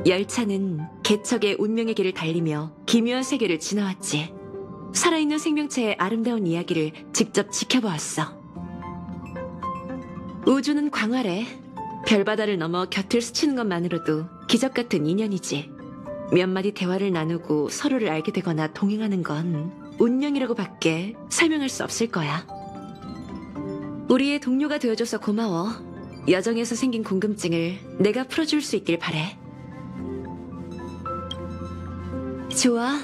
열차는 개척의 운명의 길을 달리며 기묘한 세계를 지나왔지. 살아있는 생명체의 아름다운 이야기를 직접 지켜보았어. 우주는 광활해. 별바다를 넘어 곁을 스치는 것만으로도 기적 같은 인연이지. 몇 마디 대화를 나누고 서로를 알게 되거나 동행하는 건 운명이라고 밖에 설명할 수 없을 거야. 우리의 동료가 되어줘서 고마워. 여정에서 생긴 궁금증을 내가 풀어줄 수 있길 바래. 좋아.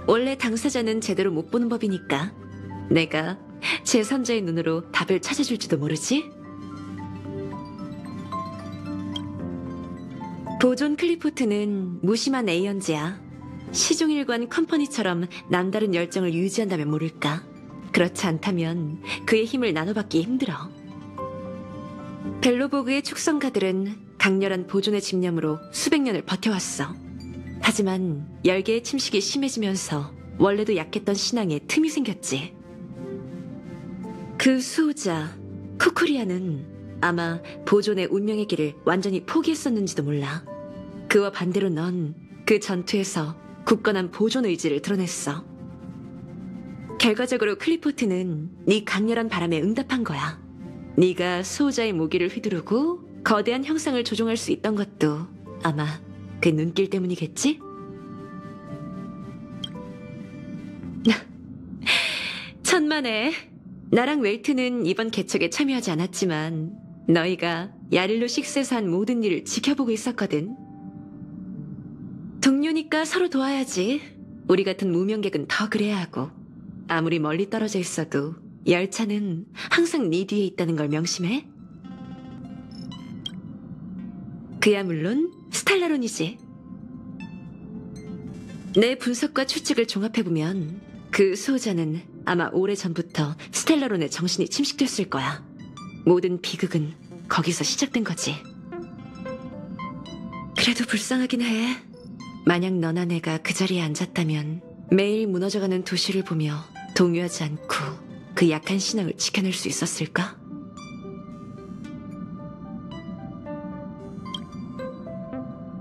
원래 당사자는 제대로 못 보는 법이니까 내가 제3자의 눈으로 답을 찾아줄지도 모르지? 보존 클리포트는 무심한 에이언즈야. 시종일관 컴퍼니처럼 남다른 열정을 유지한다면 모를까. 그렇지 않다면 그의 힘을 나눠받기 힘들어. 벨로보그의 축성가들은 강렬한 보존의 집념으로 수백 년을 버텨왔어. 하지만 열계의 침식이 심해지면서 원래도 약했던 신앙에 틈이 생겼지. 그 수호자 쿠쿠리아는 아마 보존의 운명의 길을 완전히 포기했었는지도 몰라. 그와 반대로 넌 그 전투에서 굳건한 보존 의지를 드러냈어. 결과적으로 클리포트는 네 강렬한 바람에 응답한 거야. 네가 수호자의 무기를 휘두르고 거대한 형상을 조종할 수 있던 것도 아마 그 눈길 때문이겠지? 천만에. 나랑 웰트는 이번 개척에 참여하지 않았지만 너희가 야릴로 6에서 한 모든 일을 지켜보고 있었거든. 동료니까 서로 도와야지. 우리 같은 무명객은 더 그래야 하고. 아무리 멀리 떨어져 있어도 열차는 항상 네 뒤에 있다는 걸 명심해. 그야 물론 스탈라론이지. 내 분석과 추측을 종합해보면 그 수호자는 아마 오래전부터 스텔라론의 정신이 침식됐을 거야. 모든 비극은 거기서 시작된 거지. 그래도 불쌍하긴 해. 만약 너나 내가 그 자리에 앉았다면 매일 무너져가는 도시를 보며 동요하지 않고 그 약한 신앙을 지켜낼 수 있었을까?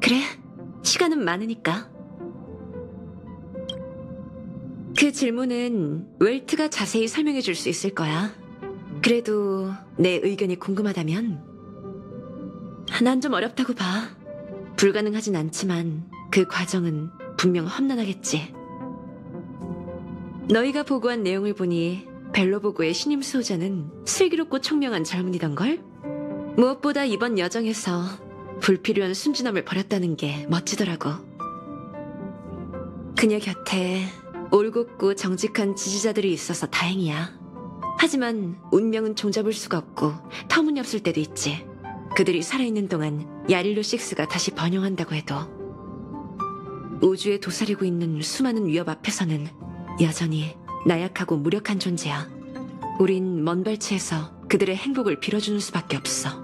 그래, 시간은 많으니까. 그 질문은 웰트가 자세히 설명해 줄 수 있을 거야. 그래도 내 의견이 궁금하다면 난 좀 어렵다고 봐. 불가능하진 않지만 그 과정은 분명 험난하겠지. 너희가 보고한 내용을 보니 벨로보그의 신임 수호자는 슬기롭고 총명한 젊은이던걸? 무엇보다 이번 여정에서 불필요한 순진함을 버렸다는 게 멋지더라고. 그녀 곁에 올곧고 정직한 지지자들이 있어서 다행이야. 하지만 운명은 종잡을 수가 없고 터무니없을 때도 있지. 그들이 살아있는 동안 야릴로 6가 다시 번영한다고 해도 우주에 도사리고 있는 수많은 위협 앞에서는 여전히 나약하고 무력한 존재야. 우린 먼 발치에서 그들의 행복을 빌어주는 수밖에 없어.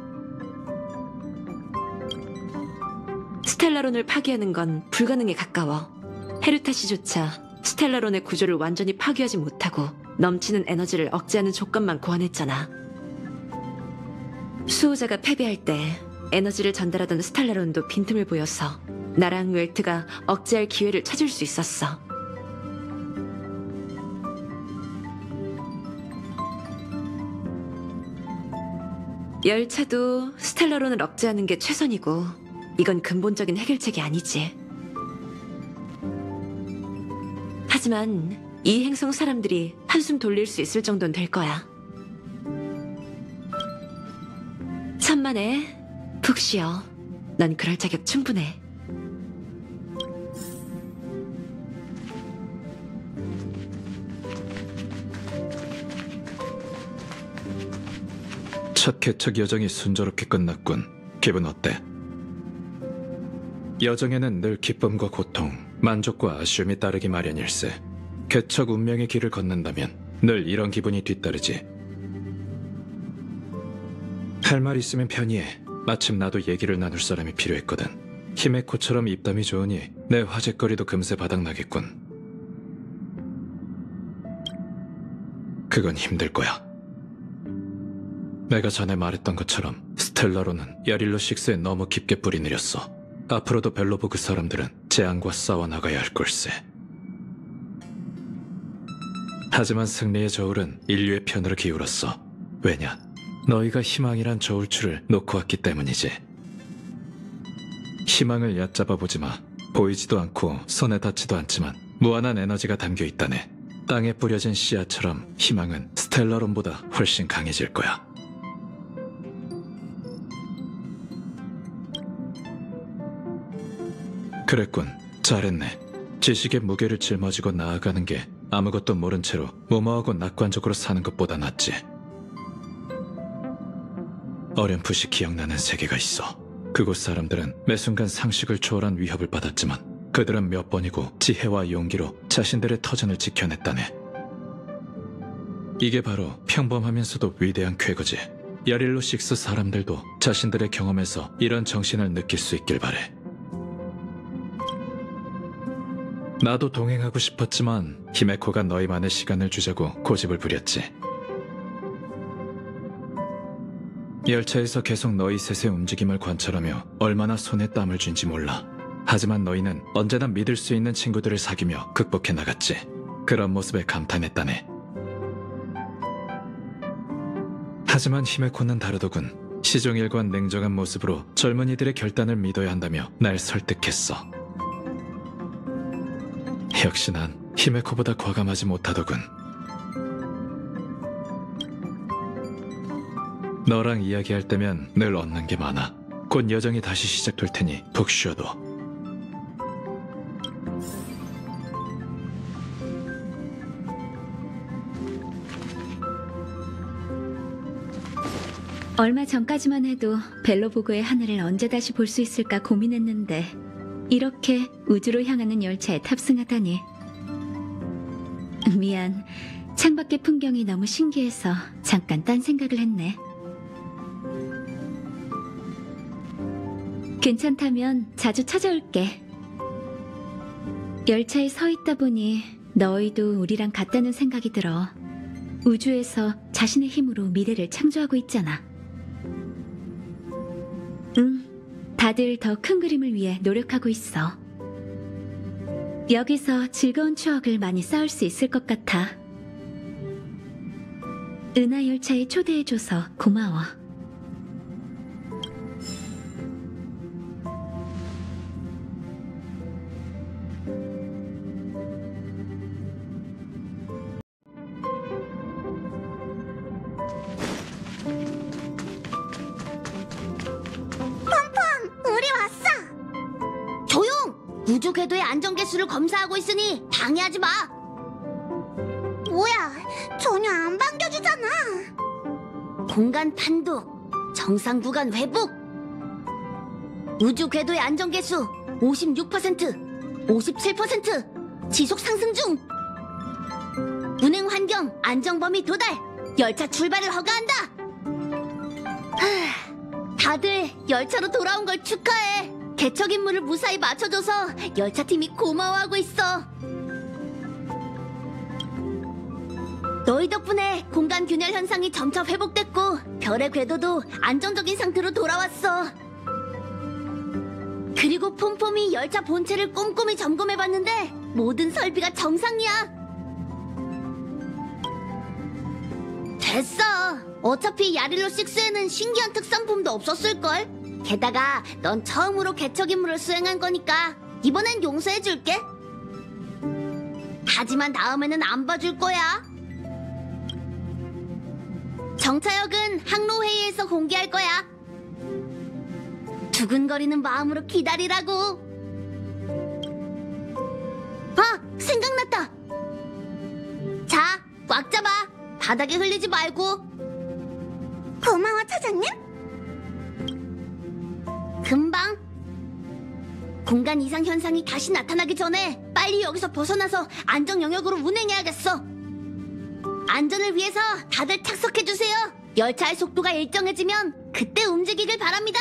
스텔라론을 파괴하는 건 불가능에 가까워. 헤르타시조차 스텔라론의 구조를 완전히 파괴하지 못하고 넘치는 에너지를 억제하는 조건만 고안했잖아. 수호자가 패배할 때 에너지를 전달하던 스텔라론도 빈틈을 보여서 나랑 웰트가 억제할 기회를 찾을 수 있었어. 열차도 스텔라론을 억제하는 게 최선이고 이건 근본적인 해결책이 아니지. 하지만 이 행성 사람들이 한숨 돌릴 수 있을 정도는 될 거야. 천만에. 푹 쉬어. 넌 그럴 자격 충분해. 첫 개척 여정이 순조롭게 끝났군. 기분 어때? 여정에는 늘 기쁨과 고통, 만족과 아쉬움이 따르기 마련일세. 개척 운명의 길을 걷는다면 늘 이런 기분이 뒤따르지. 할 말 있으면 편히해. 마침 나도 얘기를 나눌 사람이 필요했거든. 히메코처럼 입담이 좋으니 내 화제거리도 금세 바닥나겠군. 그건 힘들 거야. 내가 전에 말했던 것처럼 스텔라로는 야릴로 6에 너무 깊게 뿌리 내렸어. 앞으로도 벨로보그 사람들은 재앙과 싸워나가야 할 걸세. 하지만 승리의 저울은 인류의 편으로 기울었어. 왜냐? 너희가 희망이란 저울추를 놓고 왔기 때문이지. 희망을 얕잡아 보지 마. 보이지도 않고 손에 닿지도 않지만 무한한 에너지가 담겨 있다네. 땅에 뿌려진 씨앗처럼 희망은 스텔라론보다 훨씬 강해질 거야. 그랬군. 잘했네. 지식의 무게를 짊어지고 나아가는 게 아무것도 모른 채로 무모하고 낙관적으로 사는 것보다 낫지. 어렴풋이 기억나는 세계가 있어. 그곳 사람들은 매 순간 상식을 초월한 위협을 받았지만 그들은 몇 번이고 지혜와 용기로 자신들의 터전을 지켜냈다네. 이게 바로 평범하면서도 위대한 쾌거지. 야릴로 6 사람들도 자신들의 경험에서 이런 정신을 느낄 수 있길 바래. 나도 동행하고 싶었지만 히메코가 너희만의 시간을 주자고 고집을 부렸지. 열차에서 계속 너희 셋의 움직임을 관찰하며 얼마나 손에 땀을 쥔지 몰라. 하지만 너희는 언제나 믿을 수 있는 친구들을 사귀며 극복해 나갔지. 그런 모습에 감탄했다네. 하지만 히메코는 다르더군. 시종일관 냉정한 모습으로 젊은이들의 결단을 믿어야 한다며 날 설득했어. 역시 난 히메코보다 과감하지 못하더군. 너랑 이야기할 때면 늘 얻는 게 많아. 곧 여정이 다시 시작될 테니 푹 쉬어도. 얼마 전까지만 해도 벨로보그의 하늘을 언제 다시 볼 수 있을까 고민했는데 이렇게 우주로 향하는 열차에 탑승하다니. 미안. 창밖의 풍경이 너무 신기해서 잠깐 딴 생각을 했네. 괜찮다면 자주 찾아올게. 열차에 서 있다 보니 너희도 우리랑 같다는 생각이 들어. 우주에서 자신의 힘으로 미래를 창조하고 있잖아. 응, 다들 더 큰 그림을 위해 노력하고 있어. 여기서 즐거운 추억을 많이 쌓을 수 있을 것 같아. 은하 열차에 초대해줘서 고마워. 우주 궤도의 안전 개수를 검사하고 있으니 방해하지 마. 뭐야, 전혀 안 반겨주잖아. 공간 판도, 정상 구간 회복. 우주 궤도의 안전 개수 56%, 57%, 지속 상승 중. 운행 환경 안정 범위 도달. 열차 출발을 허가한다. 다들 열차로 돌아온 걸 축하해. 개척 임무를 무사히 맞춰줘서 열차팀이 고마워하고 있어. 너희 덕분에 공간 균열 현상이 점차 회복됐고 별의 궤도도 안정적인 상태로 돌아왔어. 그리고 폼폼이 열차 본체를 꼼꼼히 점검해봤는데 모든 설비가 정상이야. 됐어. 어차피 야릴로 6에는 신기한 특산품도 없었을걸. 게다가 넌 처음으로 개척 임무를 수행한 거니까 이번엔 용서해줄게. 하지만 다음에는 안 봐줄 거야. 정차역은 항로회의에서 공개할 거야. 두근거리는 마음으로 기다리라고. 아, 생각났다. 자, 꽉 잡아. 바닥에 흘리지 말고. 고마워, 차장님. 금방. 공간 이상 현상이 다시 나타나기 전에 빨리 여기서 벗어나서 안전 영역으로 운행해야겠어. 안전을 위해서 다들 착석해주세요. 열차의 속도가 일정해지면 그때 움직이길 바랍니다.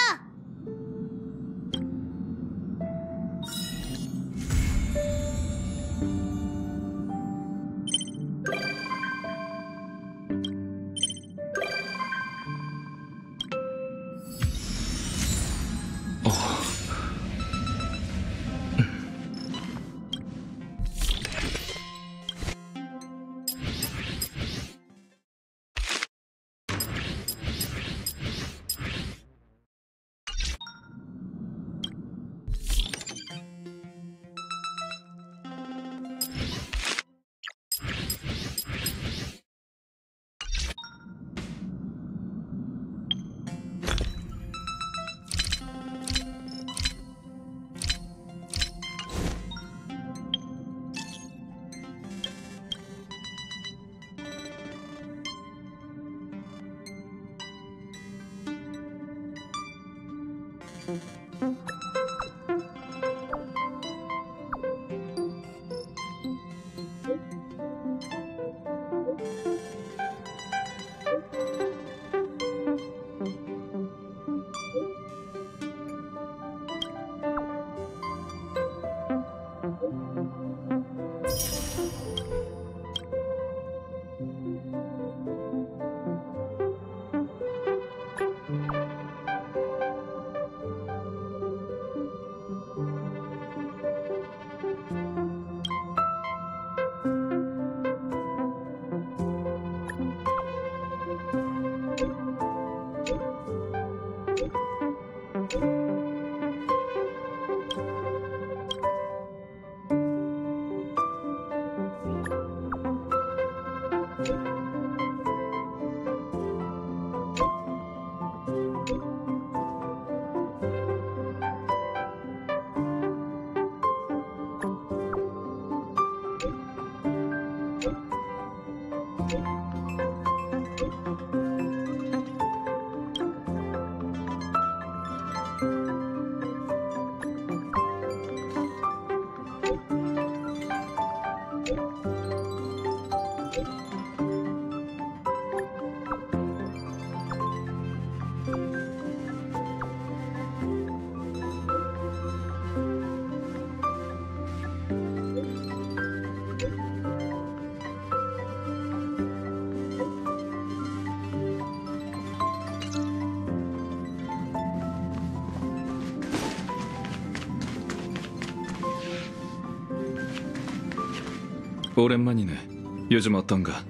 오랜만이네. 요즘 어떤가?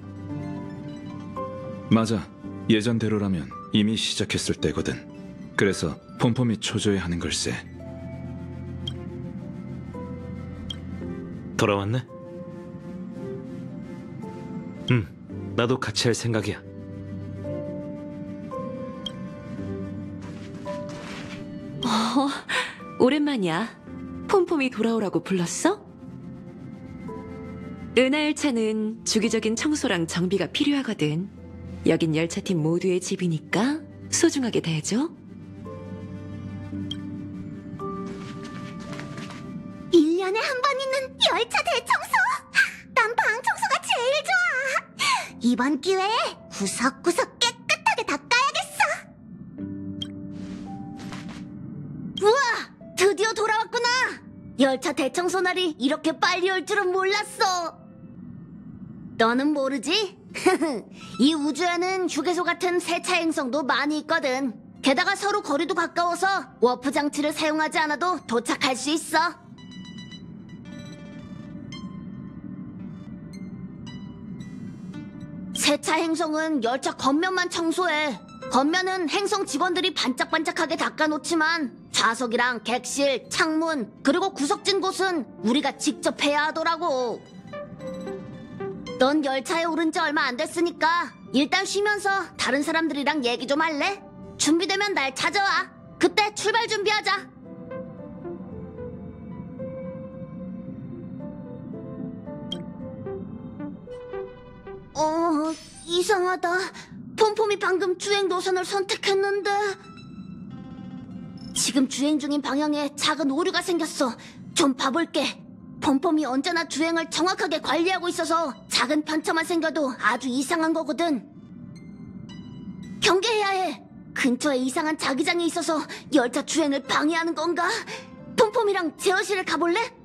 맞아. 예전대로라면 이미 시작했을 때거든. 그래서 폼폼이 초조해 하는 걸세. 돌아왔네? 나도 같이 할 생각이야. 오랜만이야. 폼폼이 돌아오라고 불렀어? 은하열차는 주기적인 청소랑 정비가 필요하거든. 여긴 열차팀 모두의 집이니까 소중하게 대해줘. 1년에 한 번 있는 열차 대청소! 난 방 청소가 제일 좋아! 이번 기회에 구석구석 깨끗하게 닦아야겠어! 우와! 드디어 돌아왔구나! 열차 대청소 날이 이렇게 빨리 올 줄은 몰랐어! 너는 모르지? 이 우주에는 휴게소 같은 세차 행성도 많이 있거든. 게다가 서로 거리도 가까워서 워프 장치를 사용하지 않아도 도착할 수 있어. 세차 행성은 열차 겉면만 청소해. 겉면은 행성 직원들이 반짝반짝하게 닦아놓지만 좌석이랑 객실, 창문, 그리고 구석진 곳은 우리가 직접 해야 하더라고. 넌 열차에 오른 지 얼마 안 됐으니까 일단 쉬면서 다른 사람들이랑 얘기 좀 할래? 준비되면 날 찾아와. 그때 출발 준비하자. 이상하다. 폼폼이 방금 주행 노선을 선택했는데 지금 주행 중인 방향에 작은 오류가 생겼어. 좀 봐볼게. 폼폼이 언제나 주행을 정확하게 관리하고 있어서 작은 편차만 생겨도 아주 이상한 거거든. 경계해야 해. 근처에 이상한 자기장이 있어서 열차 주행을 방해하는 건가? 폼폼이랑 제어실을 가볼래?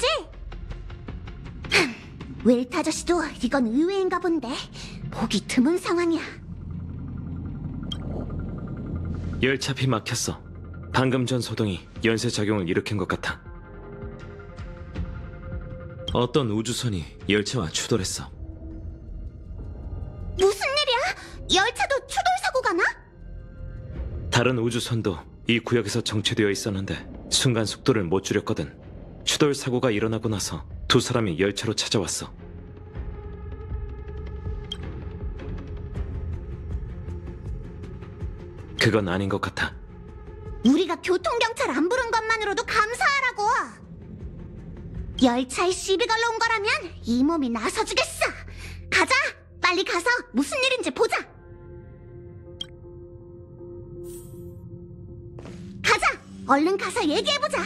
거지? 웰트 아저씨도 이건 의외인가 본데 보기 드문 상황이야. 열차피 막혔어. 방금 전 소동이 연쇄 작용을 일으킨 것 같아. 어떤 우주선이 열차와 추돌했어. 무슨 일이야? 열차도 추돌 사고가 나? 다른 우주선도 이 구역에서 정체되어 있었는데 순간 속도를 못 줄였거든. 추돌 사고가 일어나고 나서 두 사람이 열차로 찾아왔어. 그건 아닌 것 같아. 우리가 교통경찰 안 부른 것만으로도 감사하라고. 열차에 시비 걸러 온 거라면 이 몸이 나서주겠어. 가자. 빨리 가서 무슨 일인지 보자. 가자. 얼른 가서 얘기해보자.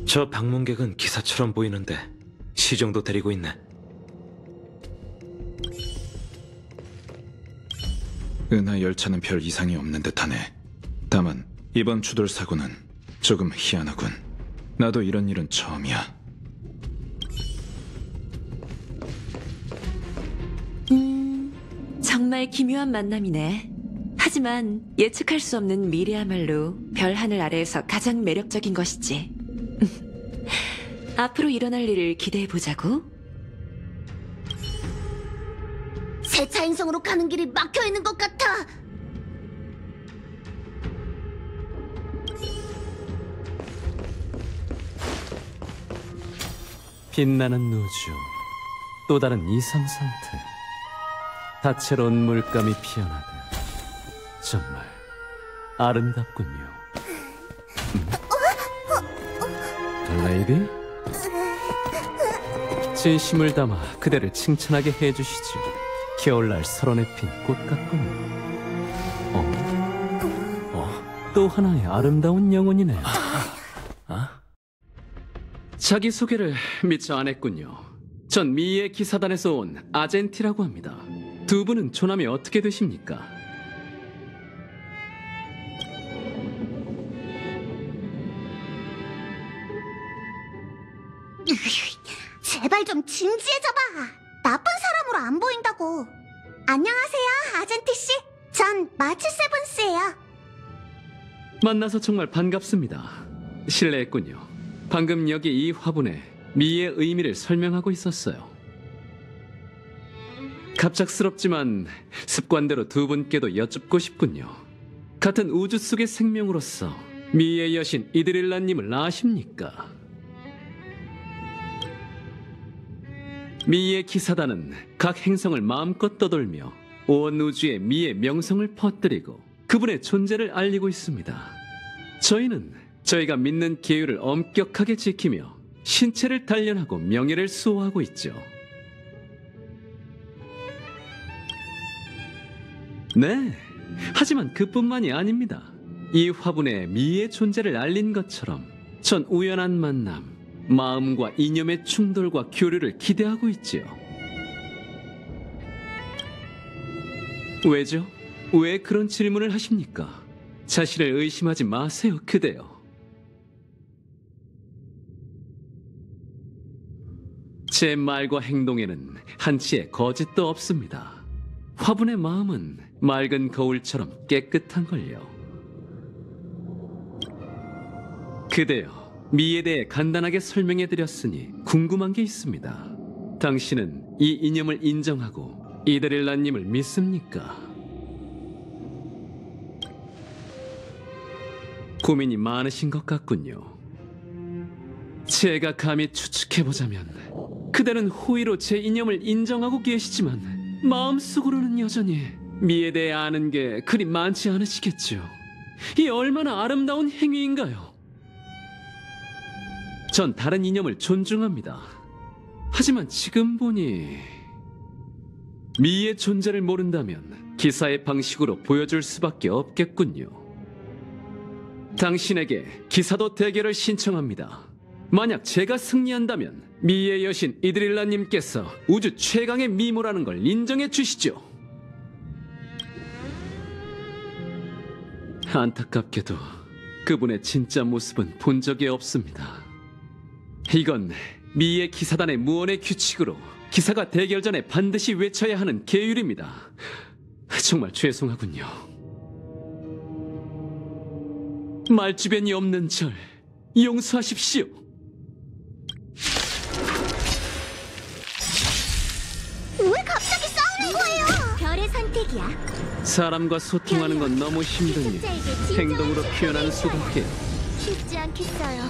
저 방문객은 기사처럼 보이는데 시종도 데리고 있네. 은하 열차는 별 이상이 없는 듯하네. 다만 이번 추돌 사고는 조금 희한하군. 나도 이런 일은 처음이야. 정말 기묘한 만남이네. 하지만 예측할 수 없는 미래야말로 별 하늘 아래에서 가장 매력적인 것이지. 앞으로 일어날 일을 기대해보자고. 세차 행성으로 가는 길이 막혀있는 것 같아. 빛나는 우주, 또 다른 이상 상태. 다채로운 물감이 피어나듯 정말 아름답군요. 레이디? 진심을 담아 그대를 칭찬하게 해주시지. 겨울날 설원에 핀 꽃 같군요. 또 하나의 아름다운 영혼이네요. 자기소개를 미처 안 했군요. 전 미의 기사단에서 온 아젠티라고 합니다. 두 분은 조남이 어떻게 되십니까? 제발 좀 진지해져봐. 나쁜 사람으로 안 보인다고. 안녕하세요, 아젠티 씨. 전 마치 세븐스예요. 만나서 정말 반갑습니다. 실례했군요. 방금 여기 이 화분에 미의 의미를 설명하고 있었어요. 갑작스럽지만 습관대로 두 분께도 여쭙고 싶군요. 같은 우주 속의 생명으로서 미의 여신 이드릴라님을 아십니까? 미의 기사단은 각 행성을 마음껏 떠돌며 온 우주에 미의 명성을 퍼뜨리고 그분의 존재를 알리고 있습니다. 저희는 저희가 믿는 계율을 엄격하게 지키며 신체를 단련하고 명예를 수호하고 있죠. 네, 하지만 그뿐만이 아닙니다. 이 화분에 미의 존재를 알린 것처럼 전 우연한 만남, 마음과 이념의 충돌과 교류를 기대하고 있지요. 왜죠? 왜 그런 질문을 하십니까? 자신을 의심하지 마세요, 그대여. 제 말과 행동에는 한치의 거짓도 없습니다. 화분의 마음은 맑은 거울처럼 깨끗한걸요. 그대여, 미에 대해 간단하게 설명해드렸으니 궁금한 게 있습니다. 당신은 이 이념을 인정하고 이드릴라님을 믿습니까? 고민이 많으신 것 같군요. 제가 감히 추측해보자면 그대는 호의로 제 이념을 인정하고 계시지만 마음속으로는 여전히 미에 대해 아는 게 그리 많지 않으시겠죠. 이 얼마나 아름다운 행위인가요? 전 다른 이념을 존중합니다. 하지만 지금 보니 미의 존재를 모른다면 기사의 방식으로 보여줄 수밖에 없겠군요. 당신에게 기사도 대결을 신청합니다. 만약 제가 승리한다면 미의 여신 이드릴라님께서 우주 최강의 미모라는 걸 인정해 주시죠. 안타깝게도 그분의 진짜 모습은 본 적이 없습니다. 이건 미의 기사단의 무언의 규칙으로 기사가 대결 전에 반드시 외쳐야 하는 계율입니다. 정말 죄송하군요. 말주변이 없는 절 용서하십시오. 왜 갑자기 싸우는 거예요? 별의 선택이야. 사람과 소통하는 건 너무 힘드니 행동으로 표현하는 수밖에. 쉽지 않겠어요.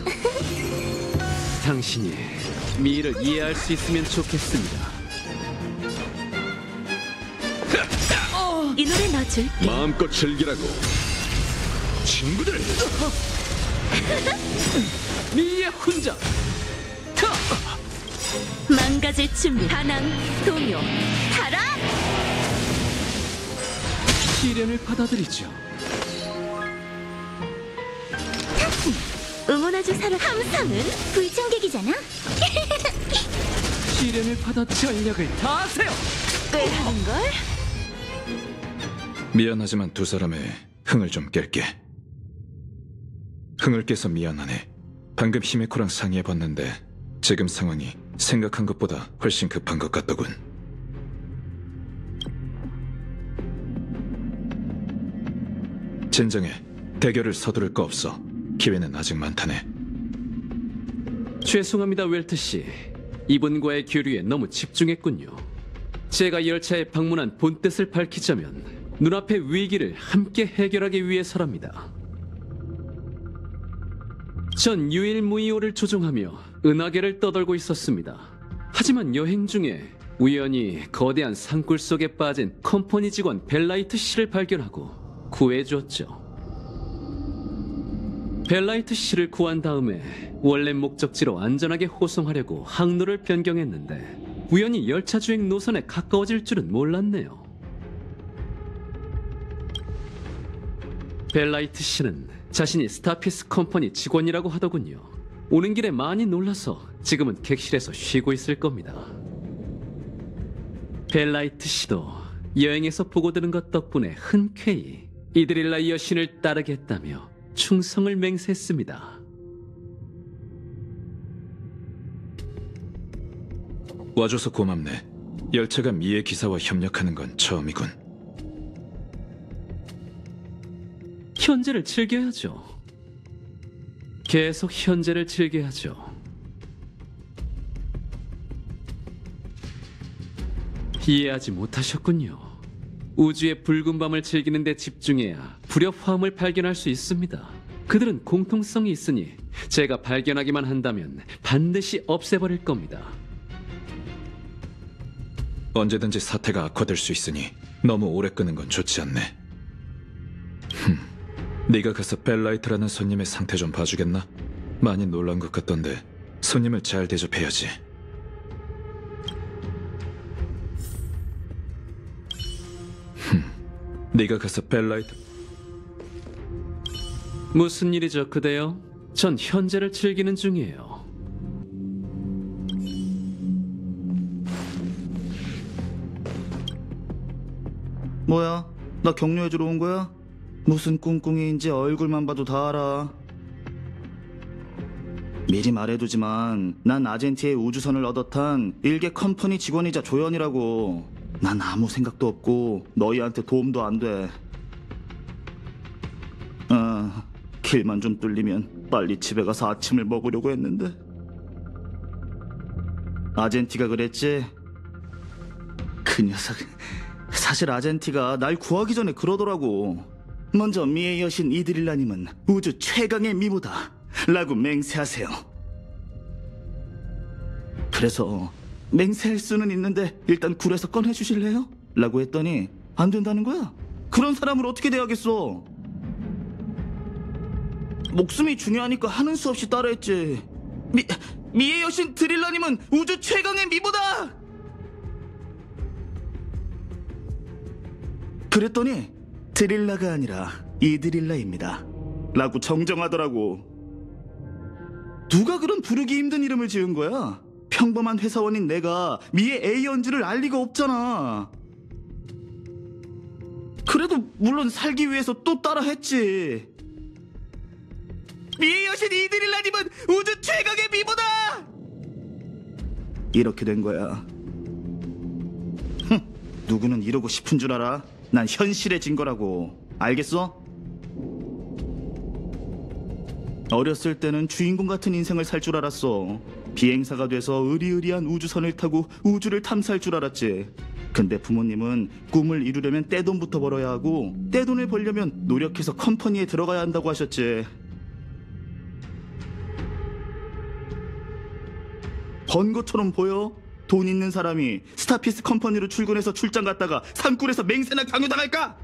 당신이 미를 이해할 수 있으면 좋겠습니다. 이 노래 넣어줄게. 마음껏 즐기라고. 친구들! 미의 훈장! 망가질 준비. 반항, 동요, 타락! 시련을 받아들이죠. 응원해줄 사람 함성은? 불청객이잖아. 시련을 받아 전력을 다하세요. 꽤 하는걸? 미안하지만 두 사람의 흥을 좀 깰게. 흥을 깨서 미안하네. 방금 히메코랑 상의해봤는데 지금 상황이 생각한 것보다 훨씬 급한 것 같더군. 진정해. 대결을 서두를 거 없어. 기회는 아직 많다네. 죄송합니다, 웰트 씨. 이분과의 교류에 너무 집중했군요. 제가 열차에 방문한 본 뜻을 밝히자면 눈앞의 위기를 함께 해결하기 위해서랍니다. 전 유일무이오를 조종하며 은하계를 떠돌고 있었습니다. 하지만 여행 중에 우연히 거대한 산굴 속에 빠진 컴퍼니 직원 벨라이트 씨를 발견하고 구해주었죠. 벨라이트 씨를 구한 다음에 원래 목적지로 안전하게 호송하려고 항로를 변경했는데 우연히 열차 주행 노선에 가까워질 줄은 몰랐네요. 벨라이트 씨는 자신이 스타피스 컴퍼니 직원이라고 하더군요. 오는 길에 많이 놀라서 지금은 객실에서 쉬고 있을 겁니다. 벨라이트 씨도 여행에서 보고 들은 것 덕분에 흔쾌히 이드릴라 여신을 따르겠다며 충성을 맹세했습니다. 와줘서 고맙네. 열차가 미의 기사와 협력하는 건 처음이군. 현재를 즐겨야죠. 계속 현재를 즐겨야죠. 이해하지 못하셨군요. 우주의 붉은 밤을 즐기는 데 집중해야 불협화음을 발견할 수 있습니다. 그들은 공통성이 있으니 제가 발견하기만 한다면 반드시 없애버릴 겁니다. 언제든지 사태가 악화될 수 있으니 너무 오래 끄는 건 좋지 않네. 네가 가서 벨라이트라는 손님의 상태 좀 봐주겠나? 많이 놀란 것 같던데 손님을 잘 대접해야지. 네가 가서 벨라이트... 무슨 일이죠, 그대요? 전 현재를 즐기는 중이에요. 뭐야? 나 격려해주러 온 거야? 무슨 꿍꿍이인지 얼굴만 봐도 다 알아. 미리 말해두지만 난 아젠티의 우주선을 얻어탄 일개 컴퍼니 직원이자 조연이라고. 난 아무 생각도 없고 너희한테 도움도 안 돼. 길만 좀 뚫리면 빨리 집에 가서 아침을 먹으려고 했는데. 아젠티가 그랬지? 그 녀석. 사실 아젠티가 날 구하기 전에 그러더라고. 먼저 미의 여신 이드릴라님은 우주 최강의 미모다 라고 맹세하세요. 그래서 맹세할 수는 있는데 일단 굴에서 꺼내주실래요? 라고 했더니 안 된다는 거야. 그런 사람을 어떻게 대하겠어. 목숨이 중요하니까 하는 수 없이 따라했지. 미의 여신 드릴라님은 우주 최강의 미모다! 그랬더니 드릴라가 아니라 이드릴라입니다 라고 정정하더라고. 누가 그런 부르기 힘든 이름을 지은 거야? 평범한 회사원인 내가 미의 A연주를 알 리가 없잖아. 그래도 물론 살기 위해서 또 따라 했지. 미의 여신 이드릴라님은 우주 최강의 미모다! 이렇게 된 거야. 누구는 이러고 싶은 줄 알아? 난 현실의 거라고. 알겠어? 어렸을 때는 주인공 같은 인생을 살 줄 알았어. 비행사가 돼서 으리으리한 우주선을 타고 우주를 탐사할 줄 알았지. 근데 부모님은 꿈을 이루려면 떼돈부터 벌어야 하고 떼돈을 벌려면 노력해서 컴퍼니에 들어가야 한다고 하셨지. 번 것처럼 보여? 돈 있는 사람이 스타피스 컴퍼니로 출근해서 출장 갔다가 산굴에서 맹세나 강요당할까?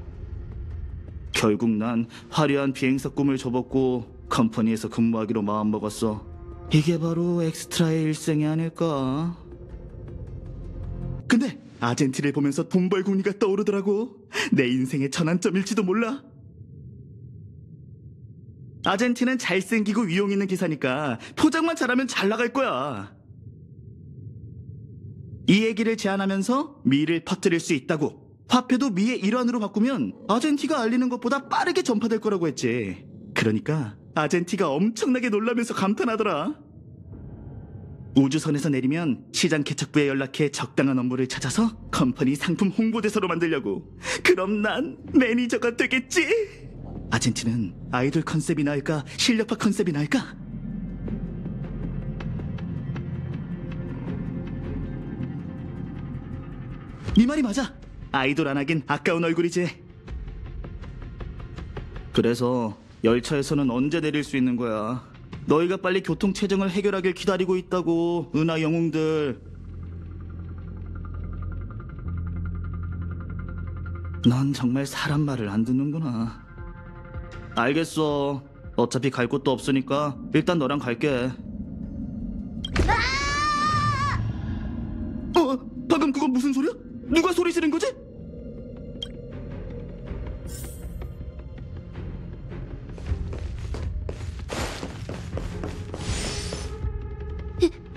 결국 난 화려한 비행사 꿈을 접었고 컴퍼니에서 근무하기로 마음먹었어. 이게 바로 엑스트라의 일생이 아닐까? 근데 아젠티를 보면서 돈벌궁리가 떠오르더라고. 내 인생의 전환점일지도 몰라. 아젠티는 잘생기고 위용 있는 기사니까 포장만 잘하면 잘 나갈 거야. 이 얘기를 제안하면서 미를 퍼뜨릴 수 있다고. 화폐도 미의 일환으로 바꾸면 아젠티가 알리는 것보다 빠르게 전파될 거라고 했지. 그러니까 아젠티가 엄청나게 놀라면서 감탄하더라. 우주선에서 내리면 시장 개척부에 연락해 적당한 업무를 찾아서 컴퍼니 상품 홍보대사로 만들려고. 그럼 난 매니저가 되겠지. 아젠티는 아이돌 컨셉이 나을까 실력파 컨셉이 나을까? 네 말이 맞아. 아이돌 안 하긴 아까운 얼굴이지. 그래서 열차에서는 언제 내릴 수 있는 거야? 너희가 빨리 교통체증을 해결하길 기다리고 있다고, 은하 영웅들. 넌 정말 사람 말을 안 듣는구나. 알겠어. 어차피 갈 곳도 없으니까 일단 너랑 갈게. 방금 그건 무슨 소리야? 누가 소리 지른 거지?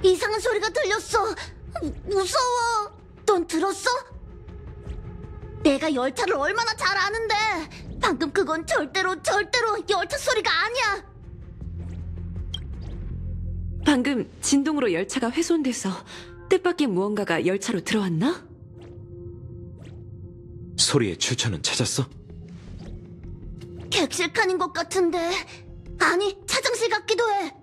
이상한 소리가 들렸어. 무서워. 넌 들었어? 내가 열차를 얼마나 잘 아는데. 방금 그건 절대로 열차 소리가 아니야. 방금 진동으로 열차가 훼손돼서 뜻밖의 무언가가 열차로 들어왔나? 소리의 출처는 찾았어? 객실 칸인 것 같은데. 아니, 차장실 같기도 해.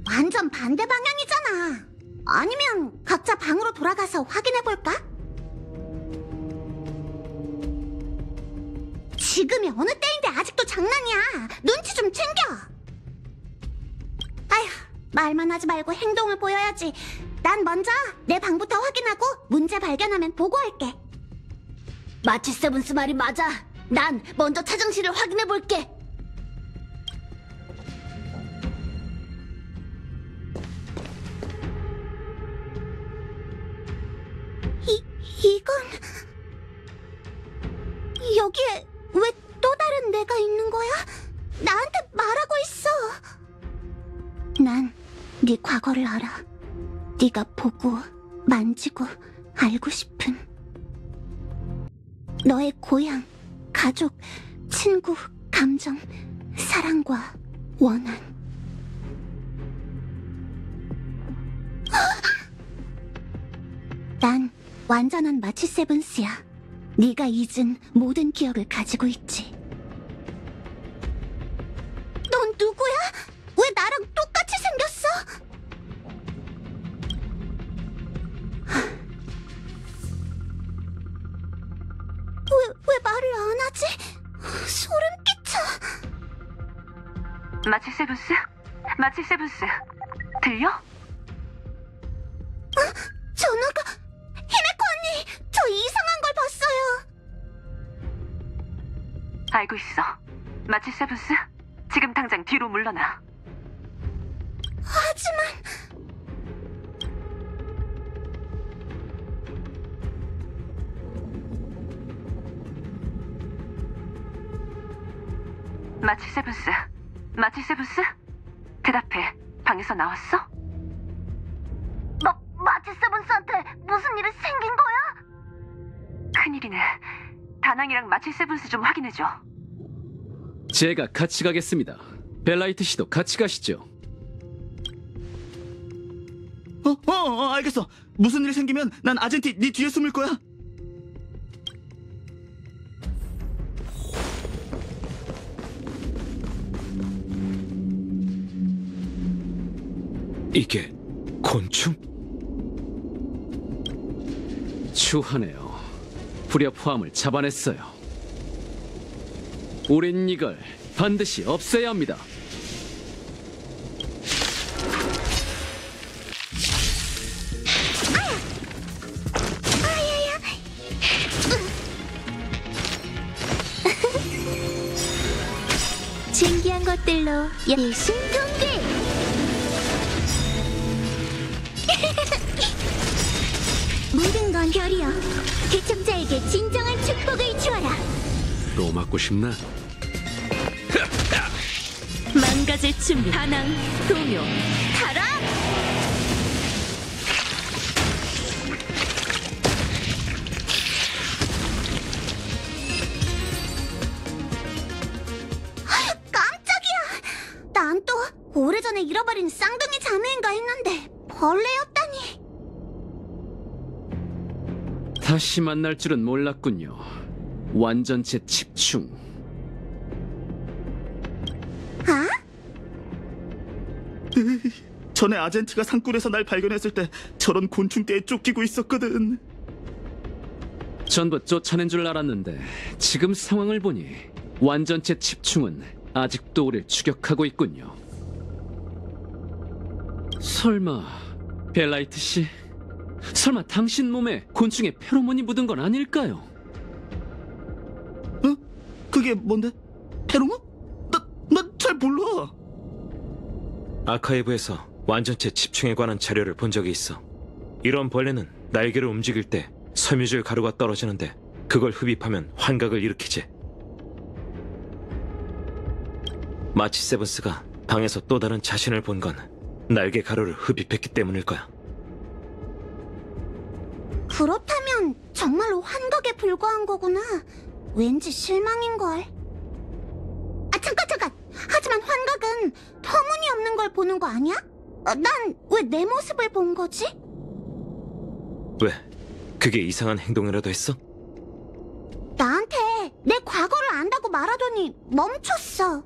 완전 반대 방향이잖아. 아니면 각자 방으로 돌아가서 확인해볼까? 지금이 어느 때인데 아직도 장난이야. 눈치 좀 챙겨. 아휴, 말만 하지 말고 행동을 보여야지. 난 먼저 내 방부터 확인하고 문제 발견하면 보고할게. 마치 세븐스 말이 맞아. 난 먼저 차장실을 확인해볼게. 이건... 여기에 왜 또 다른 내가 있는 거야? 나한테 말하고 있어. 난 네 과거를 알아. 네가 보고 만지고 알고 싶은 너의 고향, 가족, 친구, 감정, 사랑과 원한. 난 완전한 마치 세븐스야. 네가 잊은 모든 기억을 가지고 있지. 넌 누구야? 왜 나랑 똑같이 생겼어? 왜 말을 안 하지? 소름 끼쳐. 마치 세븐스? 마치 세븐스. 들려? 전화가... 히메코 언니! 저 이상한 걸 봤어요. 알고 있어. 마치 세븐스? 지금 당장 뒤로 물러나. 하지만... 마치 세븐스? 마치 세븐스? 대답해. 방에서 나왔어? 마치 세븐스한테 무슨 일이 생긴 거야? 큰일이네. 다낭이랑 마치 세븐스 좀 확인해줘. 제가 같이 가겠습니다. 벨라이트 씨도 같이 가시죠. 알겠어. 무슨 일 생기면 난 아젠티 네 뒤에 숨을 거야. 이게 곤충? 추하네요. 불협화음을 잡아냈어요. 우린 이걸 반드시 없애야 합니다. 신기한 것들로 일심동기. 모든 건 별이여, 개척자에게 진정한 축복을 주어라. 또 맞고 싶나? 망가질 준비. 반항, 동요, 타락! 깜짝이야. 난 또 오래전에 잃어버린 쌍둥이 자매인가 했는데 벌레였다니. 다시 만날 줄은 몰랐군요. 완전체 집중. 아? 전에 아젠티가 산굴에서 날 발견했을 때 저런 곤충떼에 쫓기고 있었거든. 전부 쫓아낸 줄 알았는데 지금 상황을 보니 완전체 집중은 아직도 우릴 추격하고 있군요. 설마 벨라이트 씨? 설마 당신 몸에 곤충의 페로몬이 묻은 건 아닐까요? 그게 뭔데? 페로몬? 나 잘 몰라. 아카이브에서 완전체 집중에 관한 자료를 본 적이 있어. 이런 벌레는 날개를 움직일 때 섬유질 가루가 떨어지는데 그걸 흡입하면 환각을 일으키지. 마치 세븐스가 방에서 또 다른 자신을 본 건 날개 가루를 흡입했기 때문일 거야. 그렇다면 정말로 환각에 불과한 거구나. 왠지 실망인걸. 아, 잠깐. 하지만 환각은 터무니없는 걸 보는 거 아니야? 난 왜 내 모습을 본 거지? 왜? 그게 이상한 행동이라도 했어? 나한테 내 과거를 안다고 말하더니 멈췄어.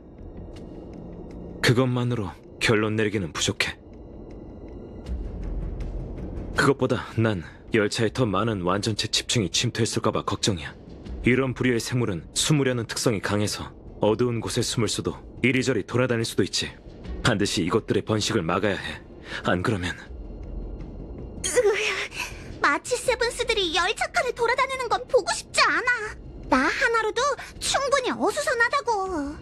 그것만으로 결론 내리기는 부족해. 그것보다 난 열차에 더 많은 완전체 집중이 침투했을까봐 걱정이야. 이런 부류의 생물은 숨으려는 특성이 강해서 어두운 곳에 숨을 수도 이리저리 돌아다닐 수도 있지. 반드시 이것들의 번식을 막아야 해. 안 그러면... 마치 세븐스들이 열차칸을 돌아다니는 건 보고 싶지 않아. 나 하나로도 충분히 어수선하다고.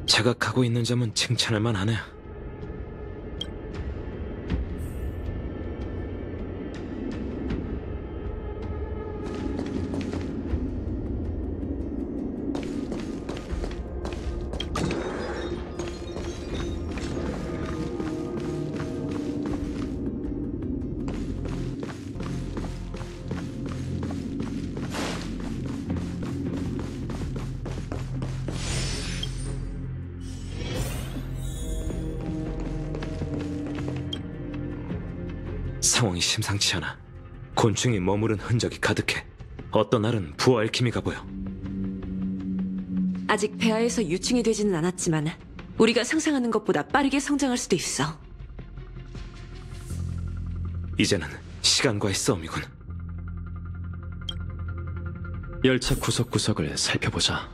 자각하고 있는 점은 칭찬할 만하네. 상황이 심상치 않아. 곤충이 머무른 흔적이 가득해. 어떤 날은 부하 알키미가 보여. 아직 배아에서 유충이 되지는 않았지만 우리가 상상하는 것보다 빠르게 성장할 수도 있어. 이제는 시간과의 싸움이군. 열차 구석구석을 살펴보자.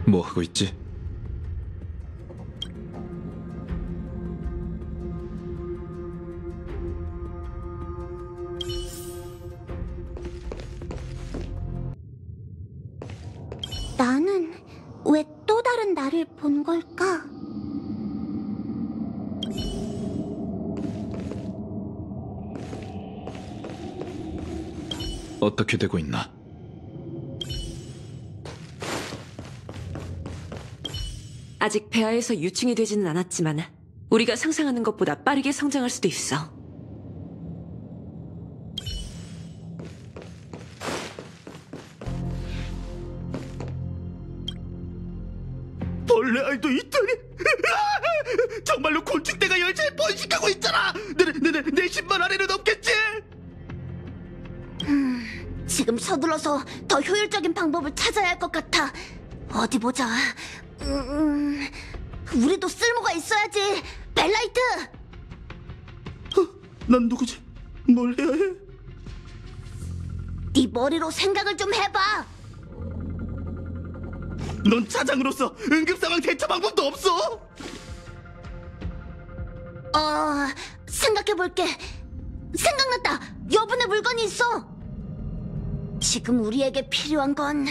뭐 하고 있지? 나는 왜 또 다른 나를 본 걸까? 어떻게 되고 있나? 아직 폐하에서 유충이 되지는 않았지만 우리가 상상하는 것보다 빠르게 성장할 수도 있어. 벌레 알도 있다니. 정말로 곤충대가 열차에 번식하고 있잖아. 내 신발 아래는 없겠지? 지금 서둘러서 더 효율적인 방법을 찾아야 할 것 같아. 어디 보자. 우리도 쓸모가 있어야지. 벨라이트! 난 누구지? 뭘 해야 해? 네 머리로 생각을 좀 해봐. 넌 차장으로서 응급상황 대처 방법도 없어? 생각해볼게. 생각났다. 여분의 물건이 있어. 지금 우리에게 필요한 건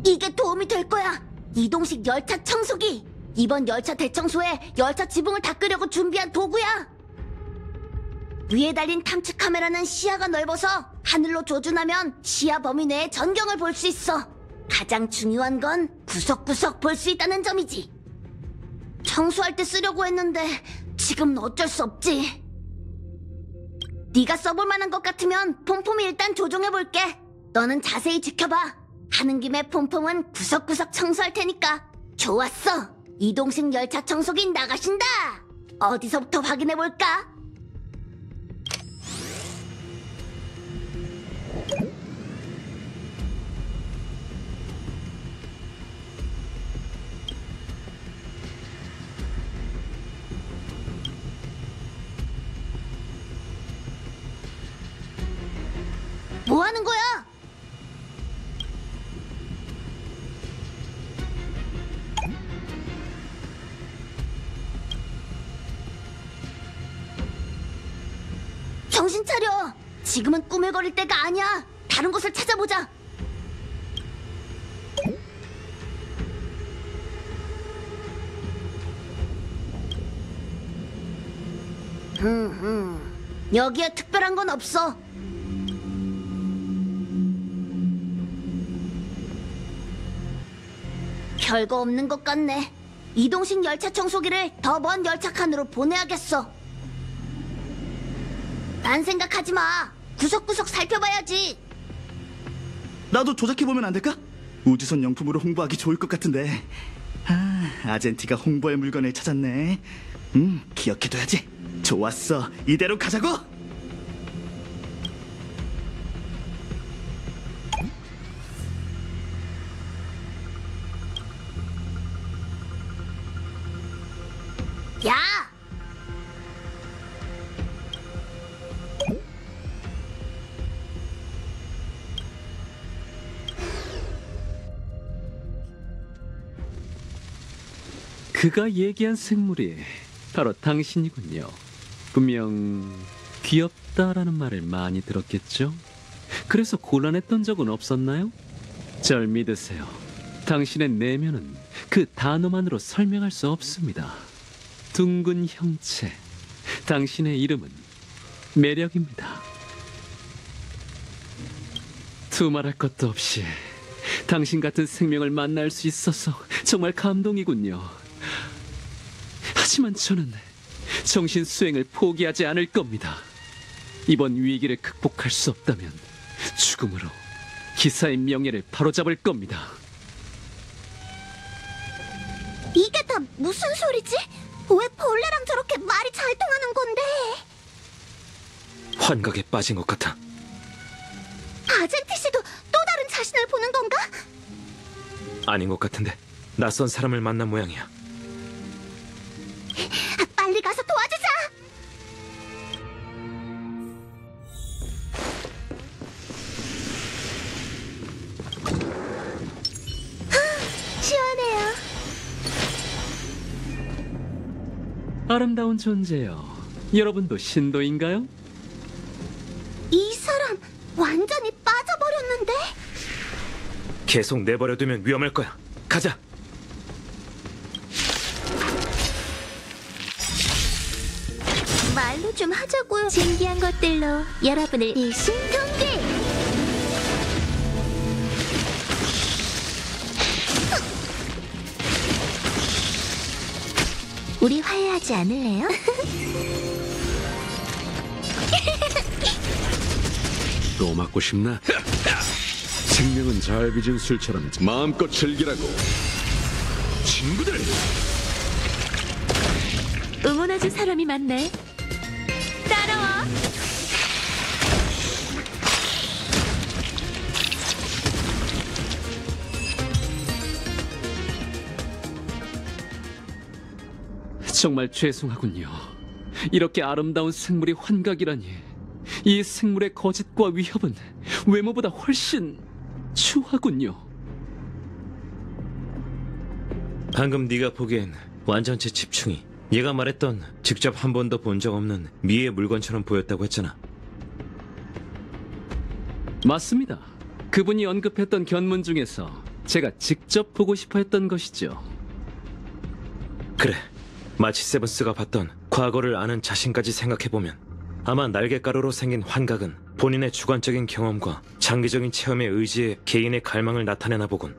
이게 도움이 될 거야. 이동식 열차 청소기. 이번 열차 대청소에 열차 지붕을 닦으려고 준비한 도구야. 위에 달린 탐측 카메라는 시야가 넓어서 하늘로 조준하면 시야 범위 내의 전경을 볼 수 있어. 가장 중요한 건 구석구석 볼 수 있다는 점이지. 청소할 때 쓰려고 했는데 지금은 어쩔 수 없지. 네가 써볼 만한 것 같으면 폼폼이 일단 조종해볼게. 너는 자세히 지켜봐. 하는 김에 폼폼은 구석구석 청소할 테니까. 좋았어. 이동식 열차 청소기 나가신다. 어디서부터 확인해볼까? 뭐 하는 거야? 정신 차려. 지금은 꾸물거릴 때가 아니야. 다른 곳을 찾아보자. 여기에 특별한 건 없어. 별거 없는 것 같네. 이동식 열차 청소기를 더 먼 열차 칸으로 보내야겠어. 딴 생각하지 마. 구석구석 살펴봐야지. 나도 조작해보면 안 될까? 우주선 용품으로 홍보하기 좋을 것 같은데. 아젠티가 홍보할 물건을 찾았네. 기억해둬야지. 좋았어. 이대로 가자고. 야! 그가 얘기한 생물이 바로 당신이군요. 분명 귀엽다라는 말을 많이 들었겠죠? 그래서 곤란했던 적은 없었나요? 절 믿으세요. 당신의 내면은 그 단어만으로 설명할 수 없습니다. 둥근 형체. 당신의 이름은 매력입니다. 두말할 것도 없이 당신 같은 생명을 만날 수 있어서 정말 감동이군요. 하지만 저는 정신 수행을 포기하지 않을 겁니다. 이번 위기를 극복할 수 없다면 죽음으로 기사의 명예를 바로잡을 겁니다. 이게 다 무슨 소리지? 왜 벌레랑 저렇게 말이 잘 통하는 건데? 환각에 빠진 것 같아. 아젠티 씨도 또 다른 자신을 보는 건가? 아닌 것 같은데 낯선 사람을 만난 모양이야. 빨리 가서 도와주자! 시원해요. 아름다운 존재요. 여러분도 신도인가요? 이 사람 완전히 빠져버렸는데? 계속 내버려두면 위험할 거야. 가자. 말로 좀 하자고요. 신기한 것들로 여러분을 일심동기. 우리 화해하지 않을래요? 또 맞고 싶나? 생명은 잘 빚은 술처럼 마음껏 즐기라고. 친구들! 응원해줄 사람이 많네. 따라와. 정말 죄송하군요. 이렇게 아름다운 생물이 환각이라니. 이 생물의 거짓과 위협은 외모보다 훨씬 추하군요. 방금 네가 보기엔 완전체 집중이 얘가 말했던 직접 한 번도 본 적 없는 미의 물건처럼 보였다고 했잖아. 맞습니다. 그분이 언급했던 견문 중에서 제가 직접 보고 싶어 했던 것이죠. 그래, 마치 세븐스가 봤던 과거를 아는 자신까지 생각해보면 아마 날개가루로 생긴 환각은 본인의 주관적인 경험과 장기적인 체험에 의지해 개인의 갈망을 나타내나 보군.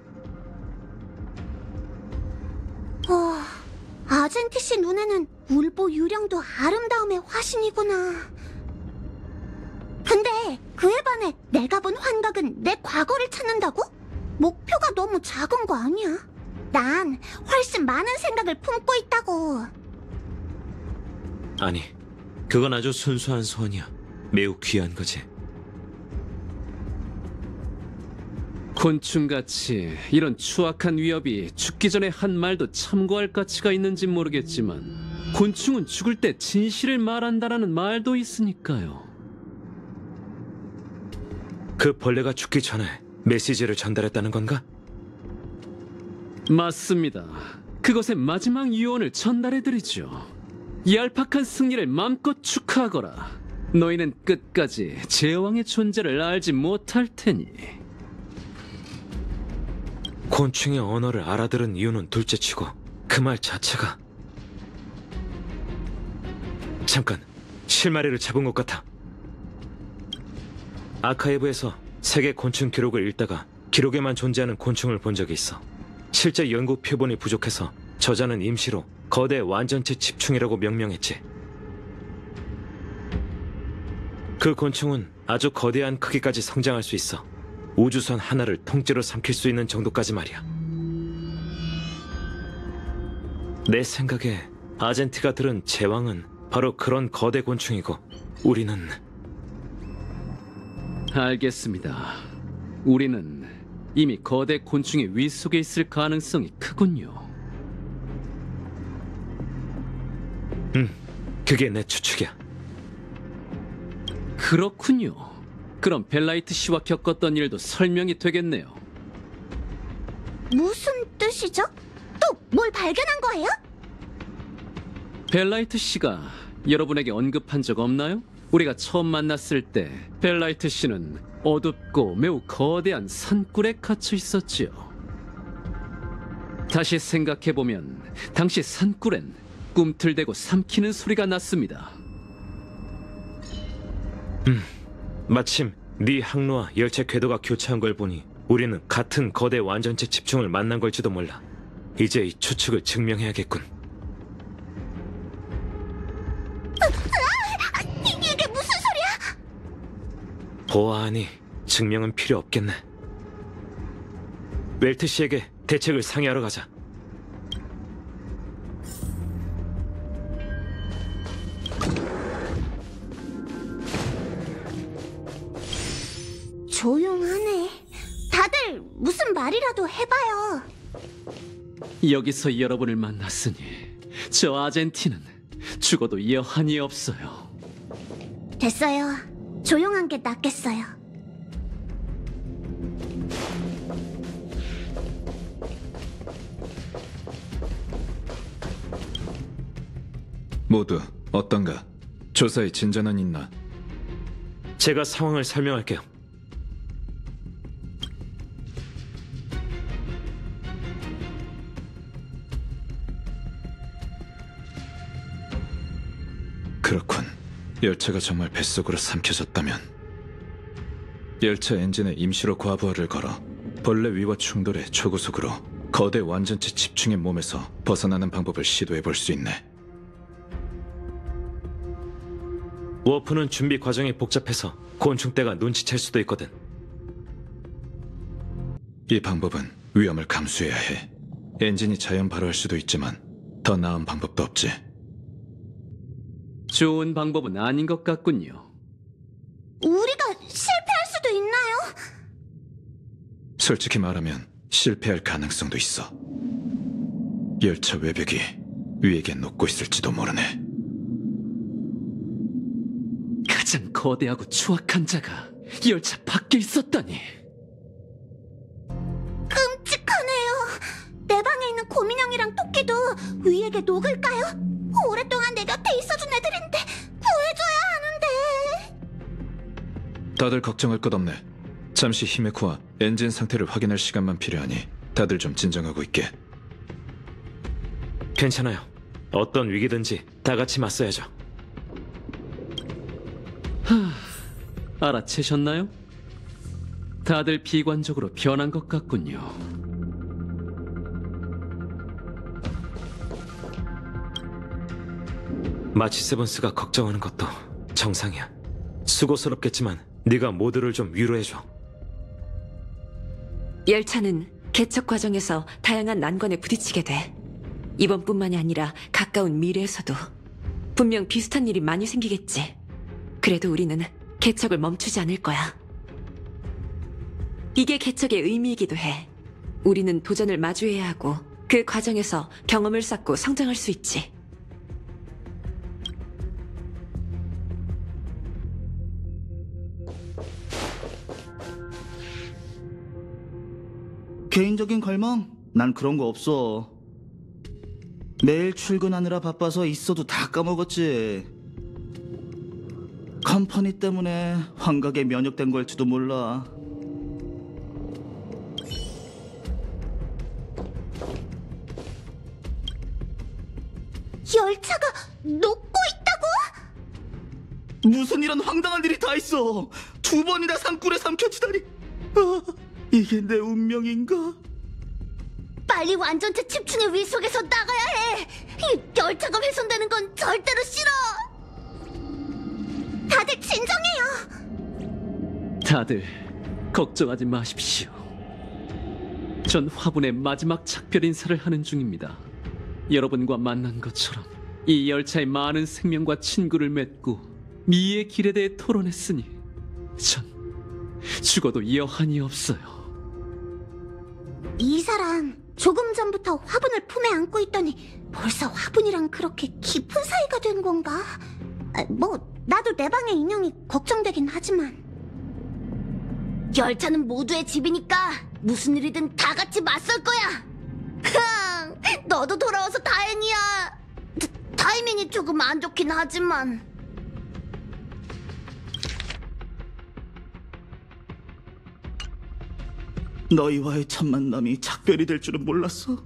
아젠티 씨 눈에는 울보 유령도 아름다움의 화신이구나. 근데 그에 반해 내가 본 환각은 내 과거를 찾는다고? 목표가 너무 작은 거 아니야? 난 훨씬 많은 생각을 품고 있다고. 아니, 그건 아주 순수한 소원이야. 매우 귀한 거지. 곤충같이 이런 추악한 위협이 죽기 전에 한 말도 참고할 가치가 있는지 모르겠지만 곤충은 죽을 때 진실을 말한다라는 말도 있으니까요. 그 벌레가 죽기 전에 메시지를 전달했다는 건가? 맞습니다. 그것의 마지막 유언을 전달해드리죠. 얄팍한 승리를 마음껏 축하하거라. 너희는 끝까지 제왕의 존재를 알지 못할 테니. 곤충의 언어를 알아들은 이유는 둘째치고 그 말 자체가 잠깐, 실마리를 잡은 것 같아. 아카이브에서 세계 곤충 기록을 읽다가 기록에만 존재하는 곤충을 본 적이 있어. 실제 연구 표본이 부족해서 저자는 임시로 거대 완전체 집충이라고 명명했지. 그 곤충은 아주 거대한 크기까지 성장할 수 있어. 우주선 하나를 통째로 삼킬 수 있는 정도까지 말이야. 내 생각에 아젠티가 들은 제왕은 바로 그런 거대 곤충이고 우리는... 알겠습니다. 우리는 이미 거대 곤충의 위 속에 있을 가능성이 크군요. 그게 내 추측이야. 그렇군요. 그럼 벨라이트 씨와 겪었던 일도 설명이 되겠네요. 무슨 뜻이죠? 또 뭘 발견한 거예요? 벨라이트 씨가 여러분에게 언급한 적 없나요? 우리가 처음 만났을 때 벨라이트 씨는 어둡고 매우 거대한 산굴에 갇혀 있었지요. 다시 생각해보면 당시 산굴엔 꿈틀대고 삼키는 소리가 났습니다. 마침 네 항로와 열차 궤도가 교차한 걸 보니 우리는 같은 거대 완전체 집중을 만난 걸지도 몰라. 이제 이 추측을 증명해야겠군. 보아하니 증명은 필요 없겠네. 웰트 씨에게 대책을 상의하러 가자. 조용하네. 다들 무슨 말이라도 해봐요. 여기서 여러분을 만났으니 저 아젠티는 죽어도 여한이 없어요. 됐어요. 조용한 게 낫겠어요. 모두 어떤가? 조사에 진전은 있나? 제가 상황을 설명할게요. 그렇군. 열차가 정말 뱃속으로 삼켜졌다면 열차 엔진에 임시로 과부하를 걸어 벌레 위와 충돌해 초고속으로 거대 완전체 집중의 몸에서 벗어나는 방법을 시도해 볼 수 있네. 워프는 준비 과정이 복잡해서 곤충떼가 눈치챌 수도 있거든. 이 방법은 위험을 감수해야 해. 엔진이 자연 발효할 수도 있지만 더 나은 방법도 없지. 좋은 방법은 아닌 것 같군요. 우리가 실패할 수도 있나요? 솔직히 말하면 실패할 가능성도 있어. 열차 외벽이 위에게 녹고 있을지도 모르네. 가장 거대하고 추악한 자가 열차 밖에 있었다니. 끔찍하네요. 내 방에 있는 곰인형이랑 토끼도 위에게 녹을까요? 오랫동안 내 곁에 있어준 애들인데 구해줘야 하는데. 다들 걱정할 것 없네. 잠시 히메코와 엔진 상태를 확인할 시간만 필요하니 다들 좀 진정하고 있게. 괜찮아요. 어떤 위기든지 다 같이 맞서야죠. 알아채셨나요? 다들 비관적으로 변한 것 같군요. 마치 세븐스가 걱정하는 것도 정상이야. 수고스럽겠지만 네가 모두를 좀 위로해줘. 열차는 개척 과정에서 다양한 난관에 부딪히게 돼. 이번뿐만이 아니라 가까운 미래에서도 분명 비슷한 일이 많이 생기겠지. 그래도 우리는 개척을 멈추지 않을 거야. 이게 개척의 의미이기도 해. 우리는 도전을 마주해야 하고 그 과정에서 경험을 쌓고 성장할 수 있지. 개인적인 갈망? 난 그런 거 없어. 매일 출근하느라 바빠서 있어도 다 까먹었지. 컴퍼니 때문에 환각에 면역된 걸지도 몰라. 열차가 녹고 있다고? 무슨 이런 황당한 일이 다 있어. 2번이나 산불에 삼켜지다니. 아, 이게 내 운명인가? 빨리 완전체 집중의 위 속에서 나가야 해. 이 열차가 훼손되는 건 절대로 싫어. 다들 진정해요. 다들 걱정하지 마십시오. 전 화분의 마지막 작별 인사를 하는 중입니다. 여러분과 만난 것처럼 이 열차에 많은 생명과 친구를 맺고 미의 길에 대해 토론했으니 전 죽어도 여한이 없어요. 이 사람 조금 전부터 화분을 품에 안고 있더니 벌써 화분이랑 그렇게 깊은 사이가 된 건가? 뭐 나도 내 방의 인형이 걱정되긴 하지만. 열차는 모두의 집이니까 무슨 일이든 다 같이 맞설 거야. 너도 돌아와서 다행이야. 타이밍이 조금 안 좋긴 하지만. 너희와의 첫 만남이 작별이 될 줄은 몰랐어.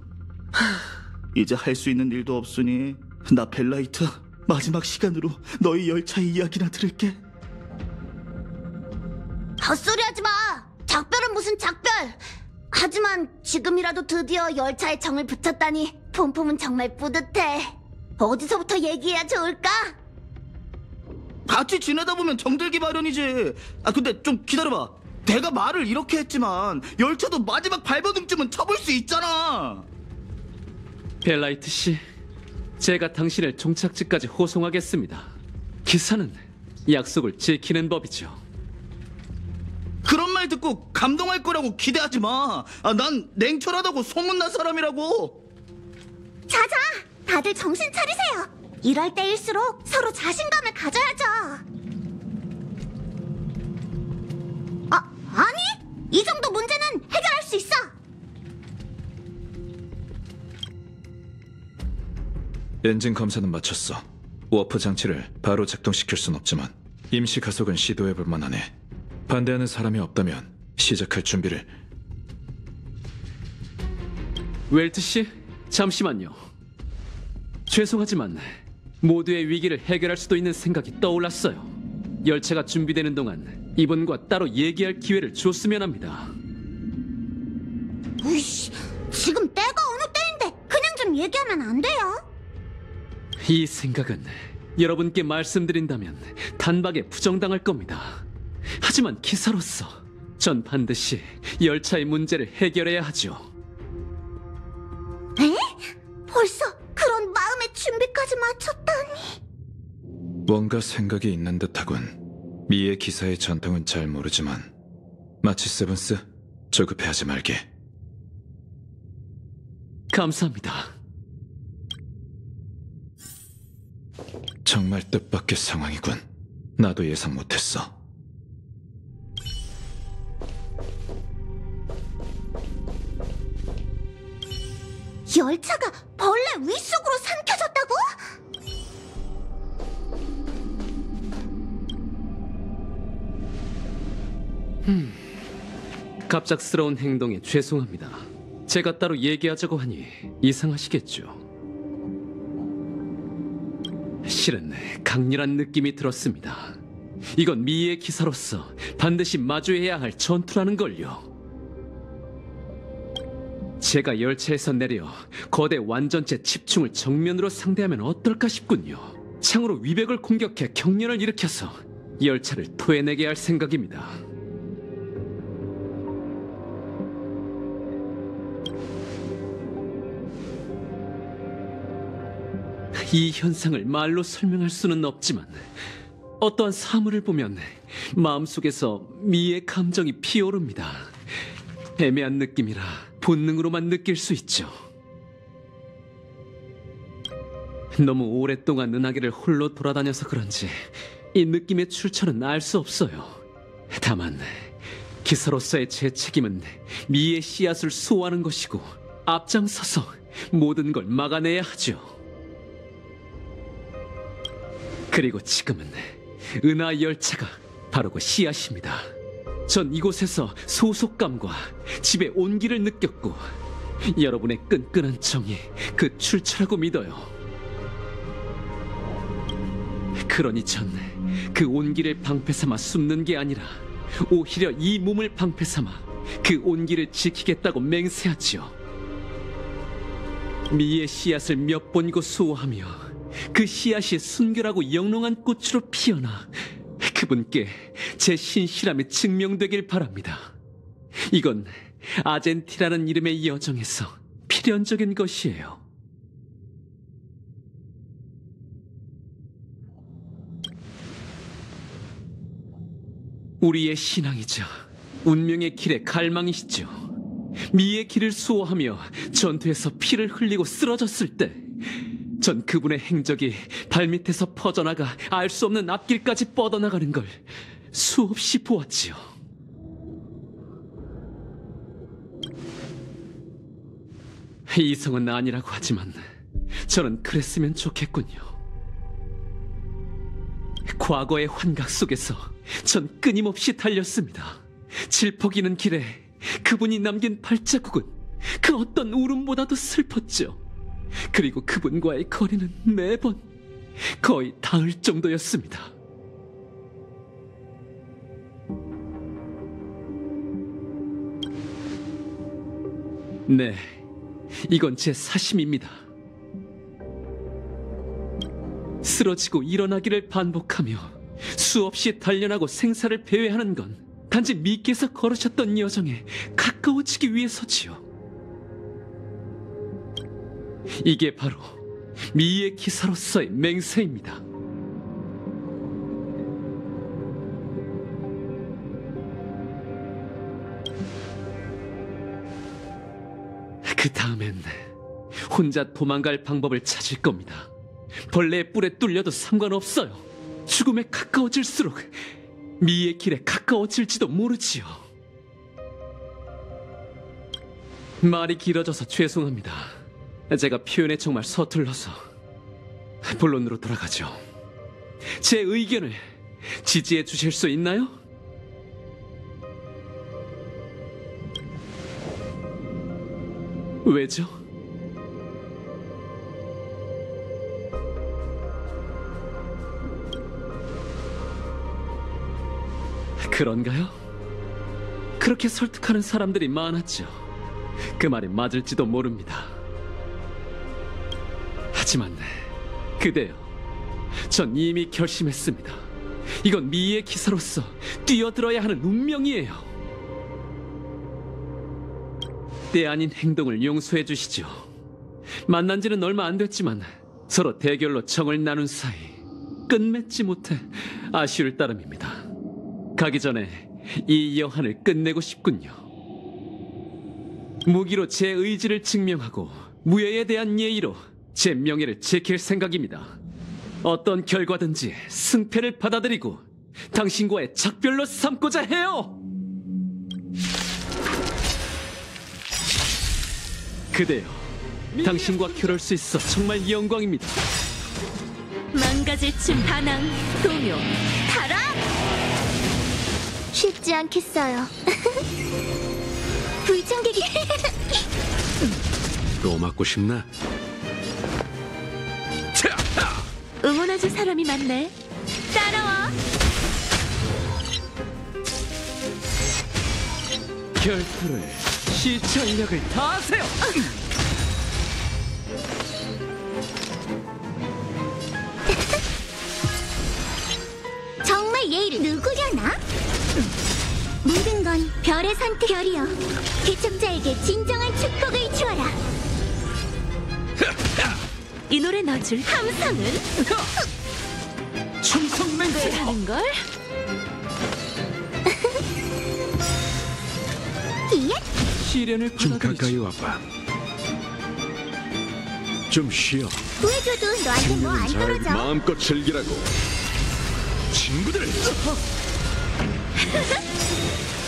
이제 할 수 있는 일도 없으니 나 벨라이트 마지막 시간으로 너희 열차의 이야기나 들을게. 헛소리하지 마. 작별은 무슨 작별. 하지만 지금이라도 드디어 열차에 정을 붙였다니 폼폼은 정말 뿌듯해. 어디서부터 얘기해야 좋을까? 같이 지내다 보면 정들기 마련이지. 근데 좀 기다려봐. 내가 말을 이렇게 했지만 열차도 마지막 발버둥쯤은 쳐볼 수 있잖아. 벨라이트 씨, 제가 당신을 종착지까지 호송하겠습니다. 기사는 약속을 지키는 법이죠. 그런 말 듣고 감동할 거라고 기대하지 마. 난 냉철하다고 소문난 사람이라고. 자자, 다들 정신 차리세요. 이럴 때일수록 서로 자신감을 가져야죠. 아니, 이 정도 문제는 해결할 수 있어. 엔진 검사는 마쳤어. 워프 장치를 바로 작동시킬 순 없지만 임시 가속은 시도해볼 만하네. 반대하는 사람이 없다면 시작할 준비를. 웰트 씨, 잠시만요. 죄송하지만 모두의 위기를 해결할 수도 있는 생각이 떠올랐어요. 열차가 준비되는 동안 이분과 따로 얘기할 기회를 줬으면 합니다. 으이씨, 지금 때가 어느 때인데 그냥 좀 얘기하면 안 돼요? 이 생각은 여러분께 말씀드린다면 단박에 부정당할 겁니다. 하지만 기사로서 전 반드시 열차의 문제를 해결해야 하죠. 에? 벌써 그런 마음의 준비까지 마쳤다니. 뭔가 생각이 있는 듯하군. 미의 기사의 전통은 잘 모르지만 마치 세븐스, 조급해하지 말게. 감사합니다. 정말 뜻밖의 상황이군. 나도 예상 못했어. 열차가 벌레 윗속으로 삼켜졌다고? 갑작스러운 행동에 죄송합니다. 제가 따로 얘기하자고 하니 이상하시겠죠. 실은 강렬한 느낌이 들었습니다. 이건 미의 기사로서 반드시 마주해야 할 전투라는 걸요. 제가 열차에서 내려 거대 완전체 집중을 정면으로 상대하면 어떨까 싶군요. 창으로 위벽을 공격해 경련을 일으켜서 열차를 토해내게 할 생각입니다. 이 현상을 말로 설명할 수는 없지만 어떠한 사물을 보면 마음속에서 미의 감정이 피어오릅니다. 애매한 느낌이라 본능으로만 느낄 수 있죠. 너무 오랫동안 은하계를 홀로 돌아다녀서 그런지 이 느낌의 출처는 알 수 없어요. 다만 기사로서의 제 책임은 미의 씨앗을 수호하는 것이고 앞장서서 모든 걸 막아내야 하죠. 그리고 지금은 은하 열차가 바로 그 씨앗입니다. 전 이곳에서 소속감과 집의 온기를 느꼈고 여러분의 끈끈한 정이 그 출처라고 믿어요. 그러니 전 그 온기를 방패 삼아 숨는 게 아니라 오히려 이 몸을 방패 삼아 그 온기를 지키겠다고 맹세하지요. 미의 씨앗을 몇 번이고 수호하며 그 씨앗이 순결하고 영롱한 꽃으로 피어나 그분께 제 신실함이 증명되길 바랍니다. 이건 아젠티라는 이름의 여정에서 필연적인 것이에요. 우리의 신앙이자 운명의 길의 갈망이시죠. 미의 길을 수호하며 전투에서 피를 흘리고 쓰러졌을 때 전 그분의 행적이 발밑에서 퍼져나가 알 수 없는 앞길까지 뻗어나가는 걸 수없이 보았지요. 이성은 아니라고 하지만 저는 그랬으면 좋겠군요. 과거의 환각 속에서 전 끊임없이 달렸습니다. 질퍽이는 길에 그분이 남긴 발자국은 그 어떤 울음보다도 슬펐죠. 그리고 그분과의 거리는 매번 거의 닿을 정도였습니다. 네, 이건 제 사심입니다. 쓰러지고 일어나기를 반복하며 수없이 단련하고 생사를 배회하는 건 단지 미께서 걸으셨던 여정에 가까워지기 위해서지요. 이게 바로 미의 기사로서의 맹세입니다. 그 다음엔 혼자 도망갈 방법을 찾을 겁니다. 벌레의 뿔에 뚫려도 상관없어요. 죽음에 가까워질수록 미의 길에 가까워질지도 모르지요. 말이 길어져서 죄송합니다. 제가 표현에 정말 서툴러서. 본론으로 돌아가죠. 제 의견을 지지해 주실 수 있나요? 왜죠? 그런가요? 그렇게 설득하는 사람들이 많았죠. 그 말이 맞을지도 모릅니다. 하지만 그대여, 전 이미 결심했습니다. 이건 미의 기사로서 뛰어들어야 하는 운명이에요. 때 아닌 행동을 용서해 주시죠. 만난 지는 얼마 안 됐지만 서로 대결로 정을 나눈 사이 끝맺지 못해 아쉬울 따름입니다. 가기 전에 이 여한을 끝내고 싶군요. 무기로 제 의지를 증명하고 무예에 대한 예의로 제 명예를 지킬 생각입니다. 어떤 결과든지 승패를 받아들이고 당신과의 작별로 삼고자 해요. 그대여, 당신과 겨룰 수 있어 정말 영광입니다. 망가질 춤 반항, 동요, 타락! 쉽지 않겠어요. 불청객이 또 맞고 싶나? 응원해줄 사람이 많네. 따라와! 결투를 시전력을 다하세요. 정말 예의를 누구려나? 모든 건 별의 선택. 별이여, 개척자에게 진정한 축복을 주어라. 이 노래 넣어줄 함성은 충성 맹세. 하는걸? 시련을 좀 가까이 받아들이죠. 와봐. 좀 쉬어. 구해줘도 너한테 뭐 안 잘 떨어져. 마음껏 즐기라고. 친구들!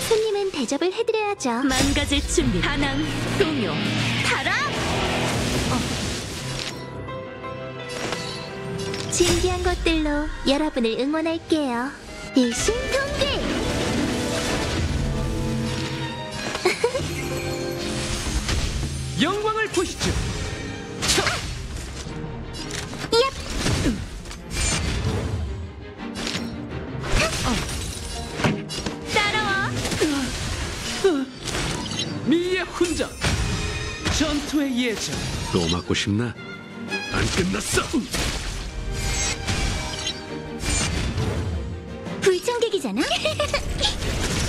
손님은 대접을 해드려야죠. 망가질 준비 반항, 동요, 타락! 신기한 것들로 여러분을 응원할게요. 일심동기. 영광을 보시죠. 따라와! 미의 훈장, 전투의 예전. 또 맞고 싶나? 안 끝났어! 불청객이잖아.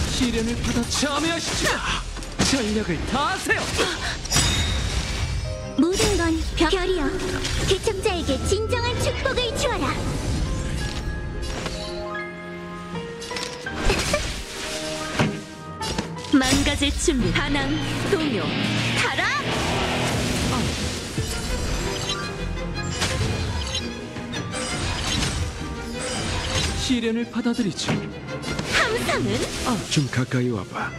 시련을 받아 참여하시죠. 전력을 다하세요. 모든 건 별이여, 개척자에게 진정한 축복을 주어라. 망가질 준비 반항, 동요, 타락! 시련을 받아들이죠. 함성은 좀 가까이 와봐.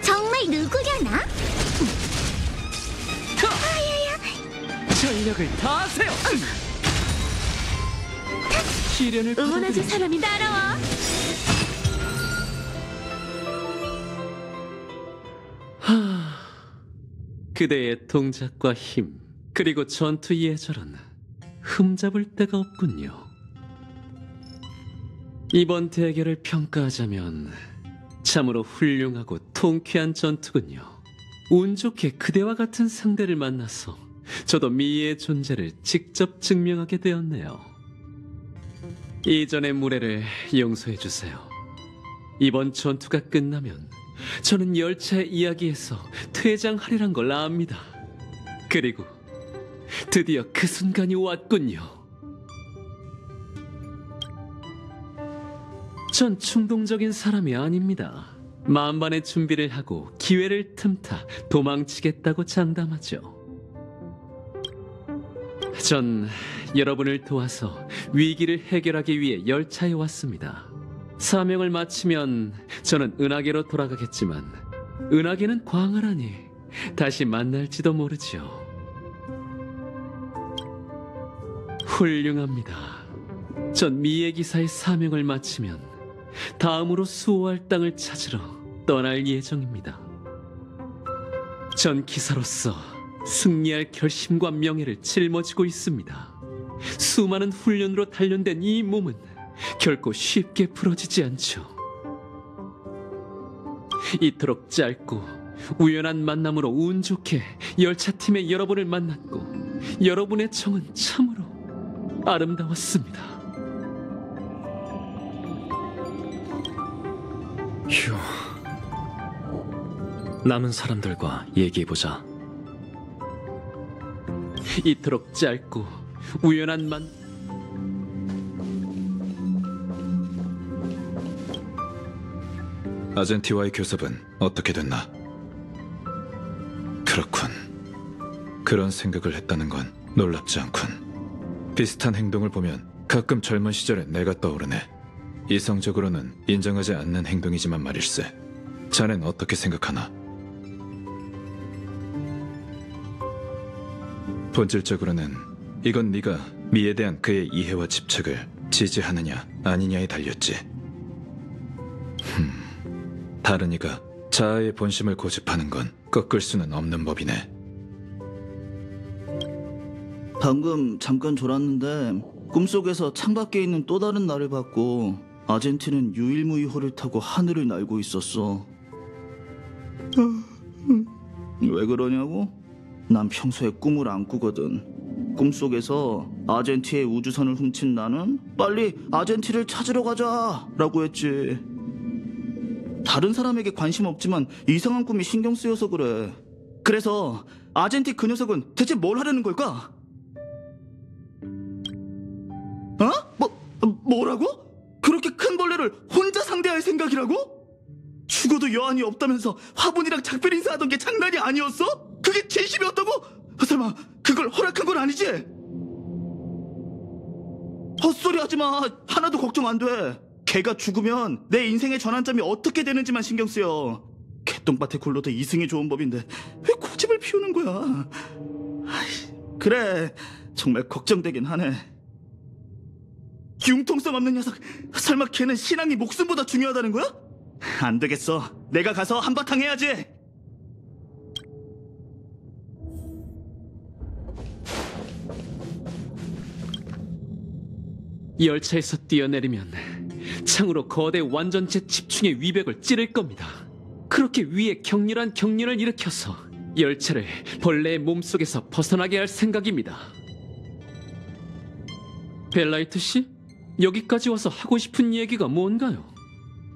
정말 누구려나? 전력을 다하세요. 시련을 응원해줄 받아들이죠. 사람이 따라와! 그대의 동작과 힘, 그리고 전투 예절은 흠잡을 데가 없군요. 이번 대결을 평가하자면 참으로 훌륭하고 통쾌한 전투군요. 운 좋게 그대와 같은 상대를 만나서 저도 미의 존재를 직접 증명하게 되었네요. 이전의 무례를 용서해 주세요. 이번 전투가 끝나면 저는 열차의 이야기에서 퇴장하리란 걸 압니다. 그리고 드디어 그 순간이 왔군요. 전 충동적인 사람이 아닙니다. 만반의 준비를 하고 기회를 틈타 도망치겠다고 장담하죠. 전 여러분을 도와서 위기를 해결하기 위해 열차에 왔습니다. 사명을 마치면 저는 은하계로 돌아가겠지만 은하계는 광활하니 다시 만날지도 모르죠. 훌륭합니다. 전 미의 기사의 사명을 마치면 다음으로 수호할 땅을 찾으러 떠날 예정입니다. 전 기사로서 승리할 결심과 명예를 짊어지고 있습니다. 수많은 훈련으로 단련된 이 몸은 결코 쉽게 부러지지 않죠. 이토록 짧고 우연한 만남으로 운 좋게 열차팀의 여러분을 만났고 여러분의 정은 참으로 아름다웠습니다. 휴. 남은 사람들과 얘기해보자. 이토록 짧고 우연한 아젠티와의 교섭은 어떻게 됐나? 그렇군. 그런 생각을 했다는 건 놀랍지 않군. 비슷한 행동을 보면 가끔 젊은 시절에 내가 떠오르네. 이성적으로는 인정하지 않는 행동이지만 말일세. 자넨 어떻게 생각하나? 본질적으로는 이건 네가 미에 대한 그의 이해와 집착을 지지하느냐 아니냐에 달렸지. 다른 이가 자아의 본심을 고집하는 건 꺾을 수는 없는 법이네. 방금 잠깐 졸았는데 꿈속에서 창밖에 있는 또 다른 나를 봤고 아젠티는 유일무이호를 타고 하늘을 날고 있었어. 왜 그러냐고? 난 평소에 꿈을 안 꾸거든. 꿈속에서 아젠티의 우주선을 훔친 나는 빨리 아젠티를 찾으러 가자 라고 했지. 다른 사람에게 관심 없지만 이상한 꿈이 신경 쓰여서 그래. 그래서 아젠티 그 녀석은 대체 뭘 하려는 걸까? 뭐라고? 그렇게 큰 벌레를 혼자 상대할 생각이라고? 죽어도 여한이 없다면서 화분이랑 작별 인사하던 게 장난이 아니었어? 그게 진심이었다고? 설마 그걸 허락한 건 아니지? 헛소리 하지마. 하나도 걱정 안 돼. 걔가 죽으면 내 인생의 전환점이 어떻게 되는지만 신경 쓰여. 개똥밭에 굴러도 이승이 좋은 법인데 왜 고집을 피우는 거야? 그래, 정말 걱정되긴 하네. 융통성 없는 녀석. 설마 걔는 신앙이 목숨보다 중요하다는 거야? 안 되겠어. 내가 가서 한바탕 해야지. 열차에서 뛰어내리면 창으로 거대 완전체 집중의 위벽을 찌를 겁니다. 그렇게 위에 격렬한 경련을 일으켜서 열차를 벌레의 몸속에서 벗어나게 할 생각입니다. 벨라이트 씨? 여기까지 와서 하고 싶은 얘기가 뭔가요?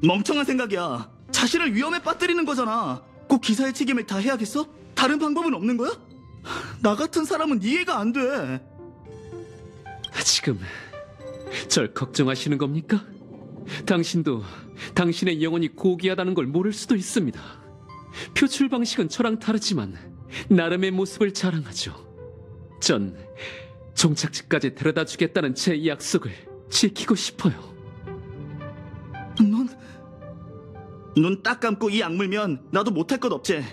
멍청한 생각이야. 자신을 위험에 빠뜨리는 거잖아. 꼭 기사의 책임을 다 해야겠어? 다른 방법은 없는 거야? 나 같은 사람은 이해가 안 돼. 지금 절 걱정하시는 겁니까? 당신도 당신의 영혼이 고귀하다는 걸 모를 수도 있습니다. 표출 방식은 저랑 다르지만 나름의 모습을 자랑하죠. 전 종착지까지 데려다 주겠다는 제 약속을 지키고 싶어요. 눈 딱 감고 이 악물면 나도 못할 것 없지.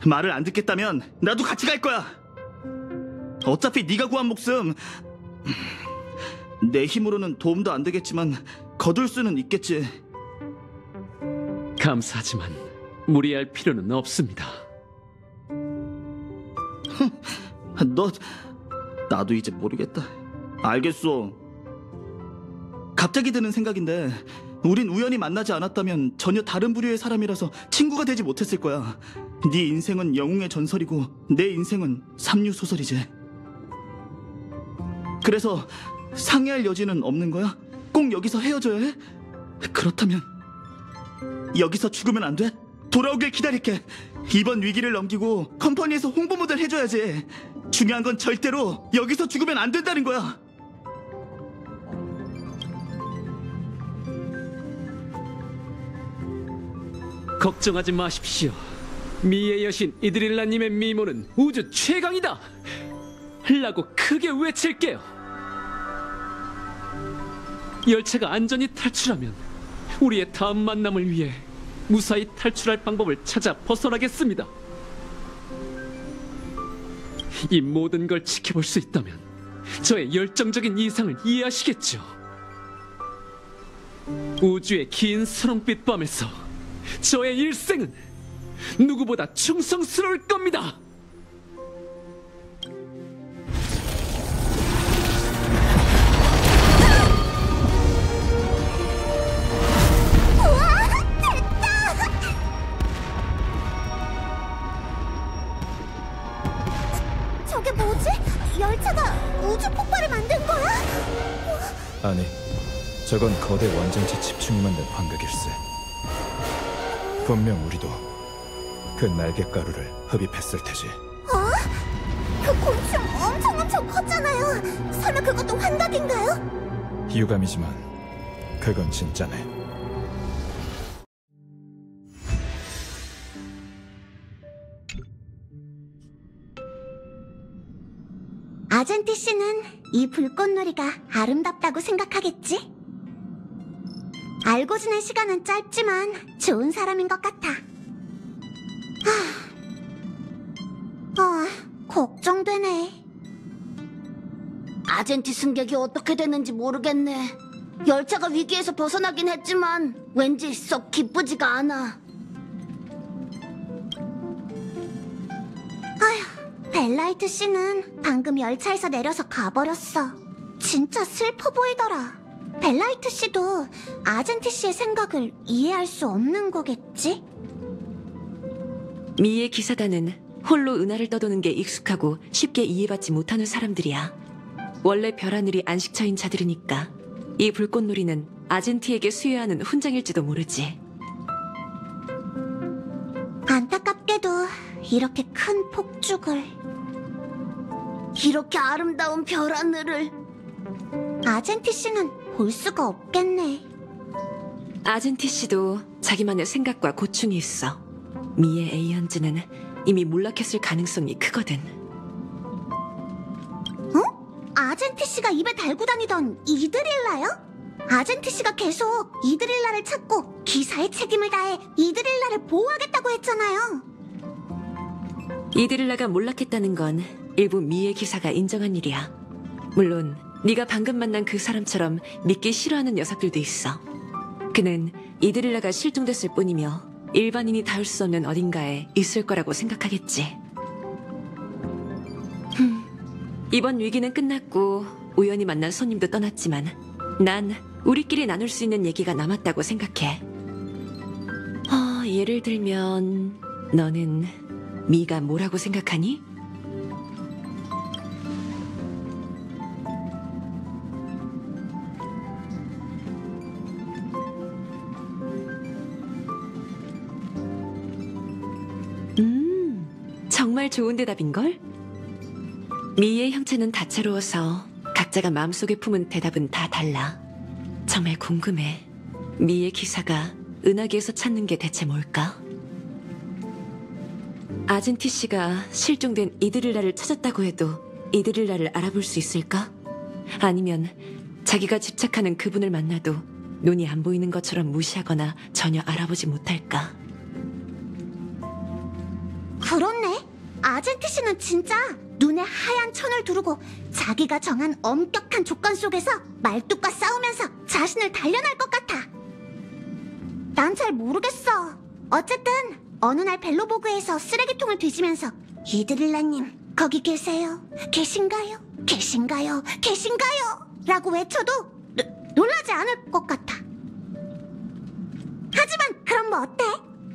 말을 안 듣겠다면 나도 같이 갈 거야. 어차피 네가 구한 목숨 내 힘으로는 도움도 안 되겠지만 거둘 수는 있겠지. 감사하지만 무리할 필요는 없습니다. 나도 이제 모르겠다. 알겠어. 갑자기 드는 생각인데 우린 우연히 만나지 않았다면 전혀 다른 부류의 사람이라서 친구가 되지 못했을 거야. 네 인생은 영웅의 전설이고 내 인생은 삼류소설이지. 그래서 상의할 여지는 없는 거야? 꼭 여기서 헤어져야 해? 그렇다면 여기서 죽으면 안 돼? 돌아오길 기다릴게. 이번 위기를 넘기고 컴퍼니에서 홍보 모델 해줘야지. 중요한 건 절대로 여기서 죽으면 안 된다는 거야. 걱정하지 마십시오. 미의 여신 이드릴라님의 미모는 우주 최강이다! 라고 크게 외칠게요. 열차가 안전히 탈출하면 우리의 다음 만남을 위해 무사히 탈출할 방법을 찾아 벗어나겠습니다. 이 모든 걸 지켜볼 수 있다면 저의 열정적인 이상을 이해하시겠죠. 우주의 긴 선홍빛 밤에서 저의 일생은 누구보다 충성스러울 겁니다. 저게 뭐지? 열차가 우주 폭발을 만든 거야? 아니, 저건 거대 완전체 집중이 만든 환각일세. 분명 우리도 그 날갯가루를 흡입했을 테지. 그 곤충 엄청 컸잖아요. 설마 그것도 환각인가요? 유감이지만 그건 진짜네. 아젠티 씨는 이 불꽃놀이가 아름답다고 생각하겠지? 알고 지낸 시간은 짧지만 좋은 사람인 것 같아. 걱정되네. 아젠티 승객이 어떻게 됐는지 모르겠네. 열차가 위기에서 벗어나긴 했지만 왠지 썩 기쁘지가 않아. 벨라이트 씨는 방금 열차에서 내려서 가버렸어. 진짜 슬퍼 보이더라. 벨라이트 씨도 아젠티 씨의 생각을 이해할 수 없는 거겠지? 미의 기사단은 홀로 은하를 떠도는 게 익숙하고 쉽게 이해받지 못하는 사람들이야. 원래 별하늘이 안식처인 자들이니까 이 불꽃놀이는 아젠티에게 수여하는 훈장일지도 모르지. 안타깝게도 이렇게 큰 폭죽을, 이렇게 아름다운 별하늘을. 아젠티 씨는 볼 수가 없겠네. 아젠티 씨도 자기만의 생각과 고충이 있어. 미의 에이언즈는 이미 몰락했을 가능성이 크거든. 아젠티 씨가 입에 달고 다니던 이드릴라요? 아젠티 씨가 계속 이드릴라를 찾고 기사의 책임을 다해 이드릴라를 보호하겠다고 했잖아요. 이드릴라가 몰락했다는 건 일부 미의 기사가 인정한 일이야. 물론 네가 방금 만난 그 사람처럼 믿기 싫어하는 녀석들도 있어. 그는 이드릴라가 실종됐을 뿐이며 일반인이 닿을 수 없는 어딘가에 있을 거라고 생각하겠지. 이번 위기는 끝났고 우연히 만난 손님도 떠났지만 난 우리끼리 나눌 수 있는 얘기가 남았다고 생각해. 예를 들면 너는 미가 뭐라고 생각하니? 정말 좋은 대답인걸? 미의 형체는 다채로워서 각자가 마음속에 품은 대답은 다 달라. 정말 궁금해. 미의 기사가 은하계에서 찾는 게 대체 뭘까? 아젠티 씨가 실종된 이드릴라를 찾았다고 해도 이드릴라를 알아볼 수 있을까? 아니면 자기가 집착하는 그분을 만나도 눈이 안 보이는 것처럼 무시하거나 전혀 알아보지 못할까? 그렇네. 아젠티 씨는 진짜 눈에 하얀 천을 두르고 자기가 정한 엄격한 조건 속에서 말뚝과 싸우면서 자신을 단련할 것 같아. 난 잘 모르겠어. 어쨌든 어느 날 벨로보그에서 쓰레기통을 뒤지면서 이드릴라님 거기 계세요? 계신가요? 계신가요? 계신가요? 라고 외쳐도 놀라지 않을 것 같아. 하지만 그럼 뭐 어때?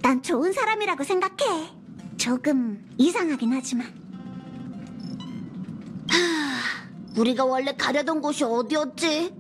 난 좋은 사람이라고 생각해. 조금 이상하긴 하지만. 우리가 원래 가려던 곳이 어디였지?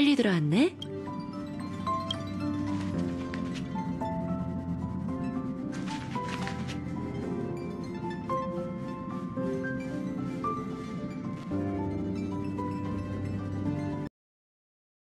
빨리 들어왔네?